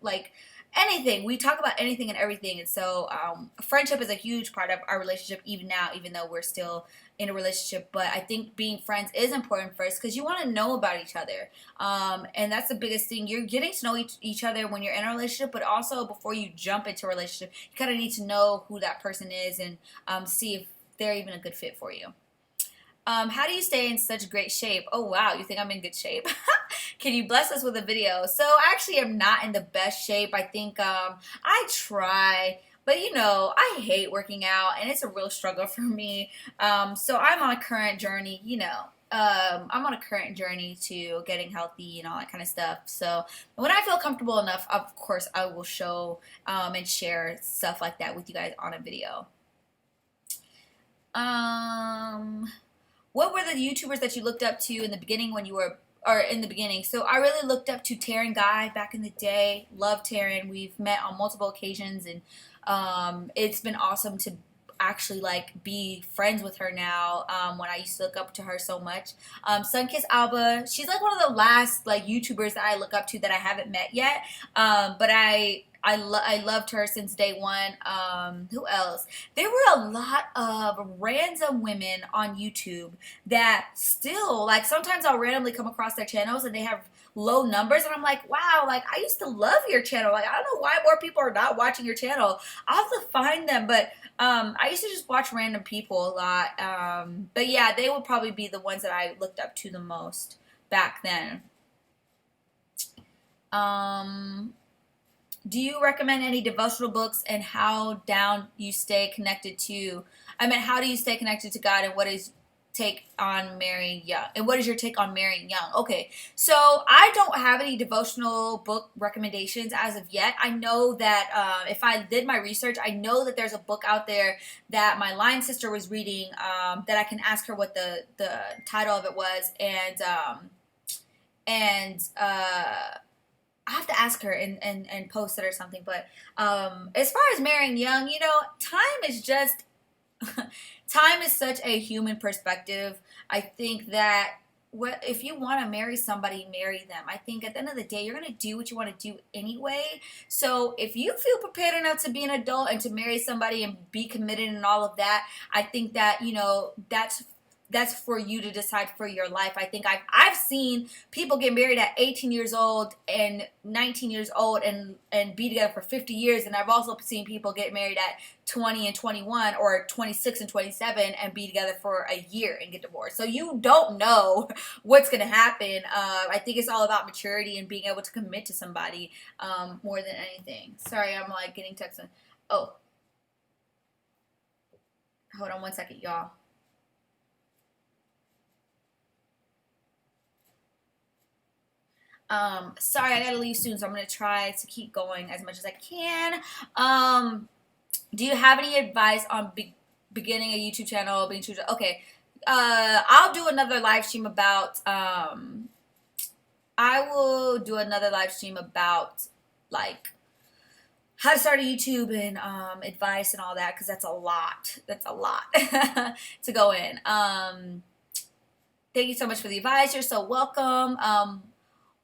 like anything. We talk about anything and everything. And so friendship is a huge part of our relationship even now, even though we're still in a relationship. But I think being friends is important first because you want to know about each other. And that's the biggest thing. You're getting to know each other when you're in a relationship, but also before you jump into a relationship, you kind of need to know who that person is and see if they're even a good fit for you. How do you stay in such great shape? Oh, wow. You think I'm in good shape? Can you bless us with a video? So I actually am not in the best shape. I think I try, but I hate working out and it's a real struggle for me. So I'm on a current journey, I'm on a current journey to getting healthy and all that kind of stuff. So when I feel comfortable enough, of course, I will show and share stuff like that with you guys on a video. What were the YouTubers that you looked up to in the beginning So I really looked up to Taryn Guy back in the day. Love Taryn. We've met on multiple occasions, and it's been awesome to actually like be friends with her now, when I used to look up to her so much. Sunkiss Alba, she's like one of the last like YouTubers that I look up to that I haven't met yet. But I loved her since day one. Who else? There were a lot of random women on YouTube that still, like, sometimes I'll randomly come across their channels and they have low numbers, and I'm like, wow, like, I used to love your channel. Like, I don't know why more people are not watching your channel. I'll have to find them, but I used to just watch random people a lot. But yeah, they would probably be the ones that I looked up to the most back then. Um, do you recommend any devotional books, and how down you stay connected to, I mean, how do you stay connected to God, and what is take on marrying young? And what is your take on marrying young? Okay, so I don't have any devotional book recommendations as of yet. I know that if I did my research, I know that there's a book out there that my line sister was reading, that I can ask her what the title of it was, and I have to ask her and post it or something. But as far as marrying young, you know, time is just time is such a human perspective. I think that if you want to marry somebody, marry them. I think at the end of the day, you're going to do what you want to do anyway. So if you feel prepared enough to be an adult and to marry somebody and be committed and all of that, I think that, you know, that's for you to decide for your life. I think I've seen people get married at 18 years old and 19 years old and be together for 50 years. And I've also seen people get married at 20 and 21 or 26 and 27 and be together for a year and get divorced. So you don't know what's going to happen. I think it's all about maturity and being able to commit to somebody, more than anything. Sorry, I'm like getting texts. Oh, hold on one second, y'all. Sorry, I gotta leave soon, so I'm gonna try to keep going as much as I can. Do you have any advice on beginning a YouTube channel? Okay, I'll do another live stream about. I will do another live stream about like how to start a YouTube and advice and all that, because that's a lot. That's a lot to go in. Thank you so much for the advice. You're so welcome.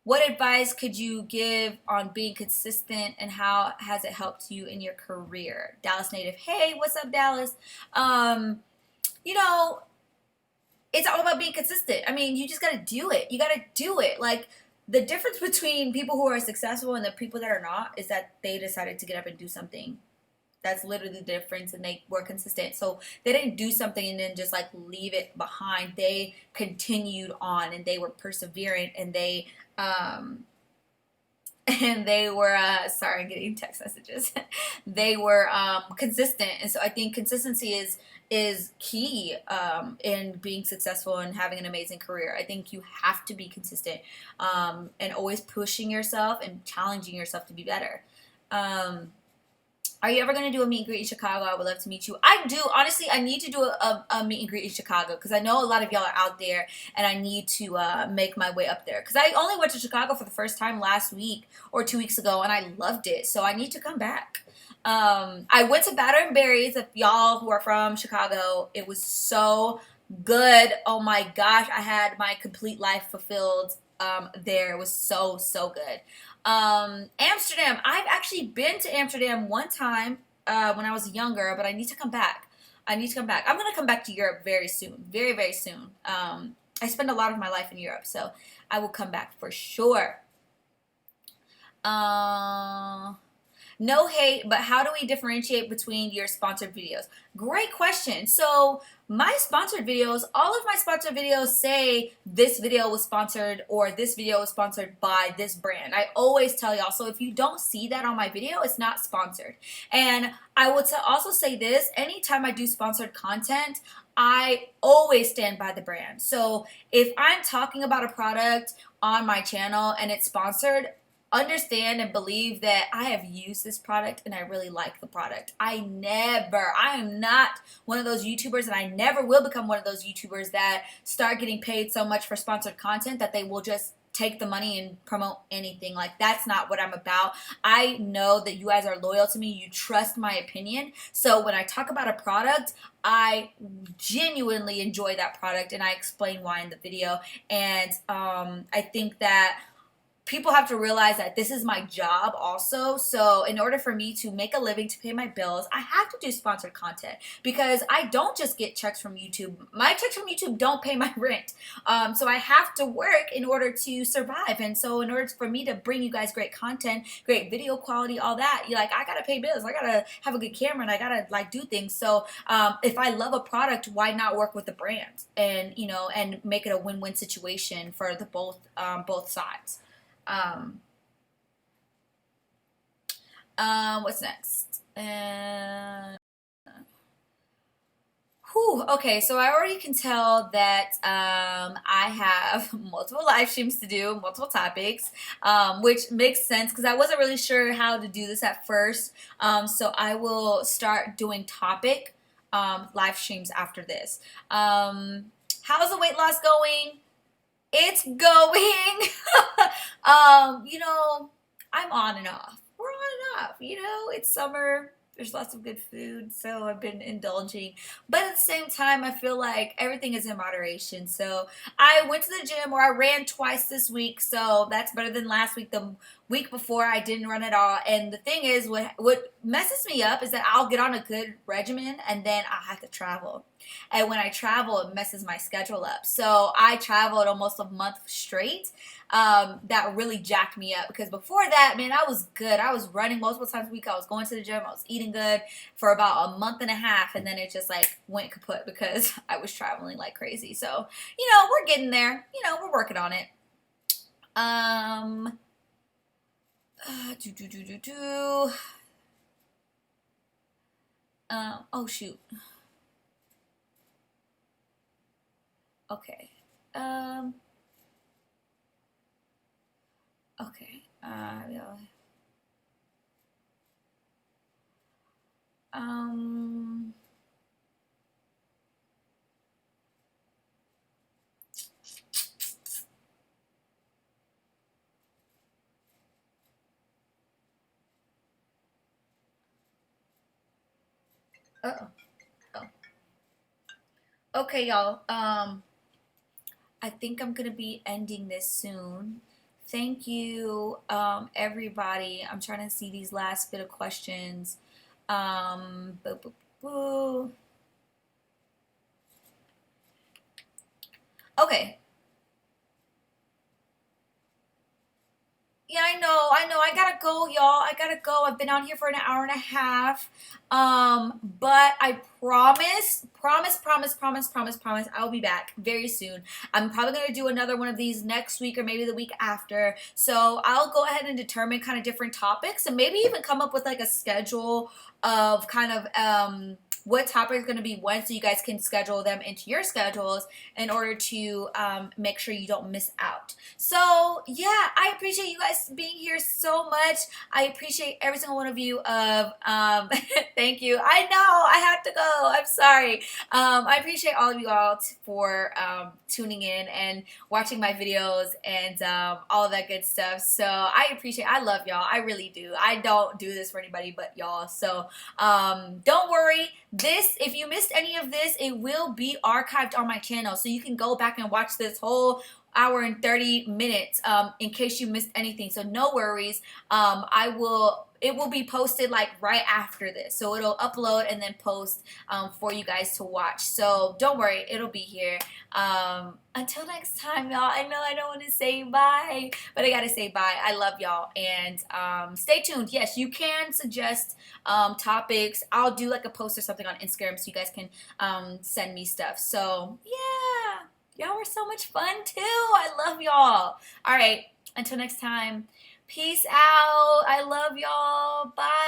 What advice could you give on being consistent, and how has it helped you in your career? Dallas native. Hey, what's up, Dallas? You know, it's all about being consistent. I mean, you just got to do it. You got to do it. Like, the difference between people who are successful and the people that are not is that they decided to get up and do something. That's literally the difference, and they were consistent. So they didn't do something and then just like leave it behind. They continued on, and they were persevering, and they were sorry, I'm getting text messages. They were consistent, and so I think consistency is key in being successful and having an amazing career. I think you have to be consistent, and always pushing yourself and challenging yourself to be better. Are you ever going to do a meet and greet in Chicago? I would love to meet you. I do. Honestly, I need to do a meet and greet in Chicago, because I know a lot of y'all are out there, and I need to make my way up there. Because I only went to Chicago for the first time last week or 2 weeks ago, and I loved it. So I need to come back. I went to Batter and Berries. If y'all who are from Chicago, it was so good. Oh my gosh, I had my complete life fulfilled there. It was so, so good. Amsterdam. I've actually been to Amsterdam one time when I was younger, but I need to come back. I need to come back. I'm going to come back to Europe very soon. Very, very soon. I spend a lot of my life in Europe, so I will come back for sure. No hate, but how do we differentiate between your sponsored videos? Great question. So my sponsored videos, all of my sponsored videos say this video was sponsored, or this video was sponsored by this brand. I always tell y'all. So if you don't see that on my video, it's not sponsored. And I will also say this, anytime I do sponsored content, I always stand by the brand. So if I'm talking about a product on my channel and it's sponsored, understand and believe that I have used this product and I really like the product. I am not one of those YouTubers, and I never will become one of those YouTubers that start getting paid so much for sponsored content that they will just take the money and promote anything. Like, that's not what I'm about. I know that you guys are loyal to me. You trust my opinion. So when I talk about a product, I genuinely enjoy that product and I explain why in the video. And I think that people have to realize that this is my job also. So in order for me to make a living, to pay my bills, I have to do sponsored content, because I don't just get checks from YouTube. My checks from YouTube don't pay my rent. So I have to work in order to survive. And so in order for me to bring you guys great content, great video quality, all that, I gotta pay bills. I gotta have a good camera, and I gotta do things. So if I love a product, why not work with the brand and and make it a win-win situation for the both sides. Um, what's next? Okay, so I already can tell that I have multiple live streams to do, multiple topics, which makes sense because I wasn't really sure how to do this at first. So I will start doing topic live streams after this. How's the weight loss going? It's going. I'm on and off. We're on and off. It's summer. There's lots of good food, so I've been indulging. But at the same time, I feel like everything is in moderation. So I went to the gym, or I ran twice this week, so that's better than last week. The week before, I didn't run at all. And the thing is, what messes me up is that I'll get on a good regimen, and then I'll have to travel. And when I travel, it messes my schedule up. So I traveled almost a month straight. That really jacked me up, because before that, man, I was good. I was running multiple times a week. I was going to the gym. I was eating good for about a month and a half, and then it just went kaput because I was traveling like crazy. So, we're getting there. We're working on it. Do do do do do. Oh shoot. Okay. Okay. Yeah. Um. Uh-oh. Oh. Okay, y'all. I think I'm gonna be ending this soon. Thank you, everybody. I'm trying to see these last bit of questions. Boo, boo, boo. Okay. Yeah, I know. I gotta go, y'all. I gotta go. I've been out here for an hour and a half. But I promise, I'll be back very soon. I'm probably gonna do another one of these next week or maybe the week after. So I'll go ahead and determine kind of different topics, and maybe even come up with a schedule of kind of what topic is going to be when, so you guys can schedule them into your schedules in order to make sure you don't miss out. So yeah, I appreciate you guys being here so much. I appreciate every single one of you. Thank you. I know I have to go. I'm sorry. I appreciate all of you all for tuning in and watching my videos and all of that good stuff. So I love y'all. I really do. I don't do this for anybody but y'all. So don't worry. If you missed any of this, it will be archived on my channel, so you can go back and watch this whole hour and 30 minutes in case you missed anything. So no worries. It will be posted right after this, so it'll upload and then post for you guys to watch. So don't worry, it'll be here. Until next time, y'all. I know I don't want to say bye, but I gotta say bye. I love y'all, and stay tuned. Yes, you can suggest topics. I'll do a post or something on Instagram so you guys can send me stuff. So yeah, y'all were so much fun too. I love y'all. All right, until next time. Peace out. I love y'all. Bye.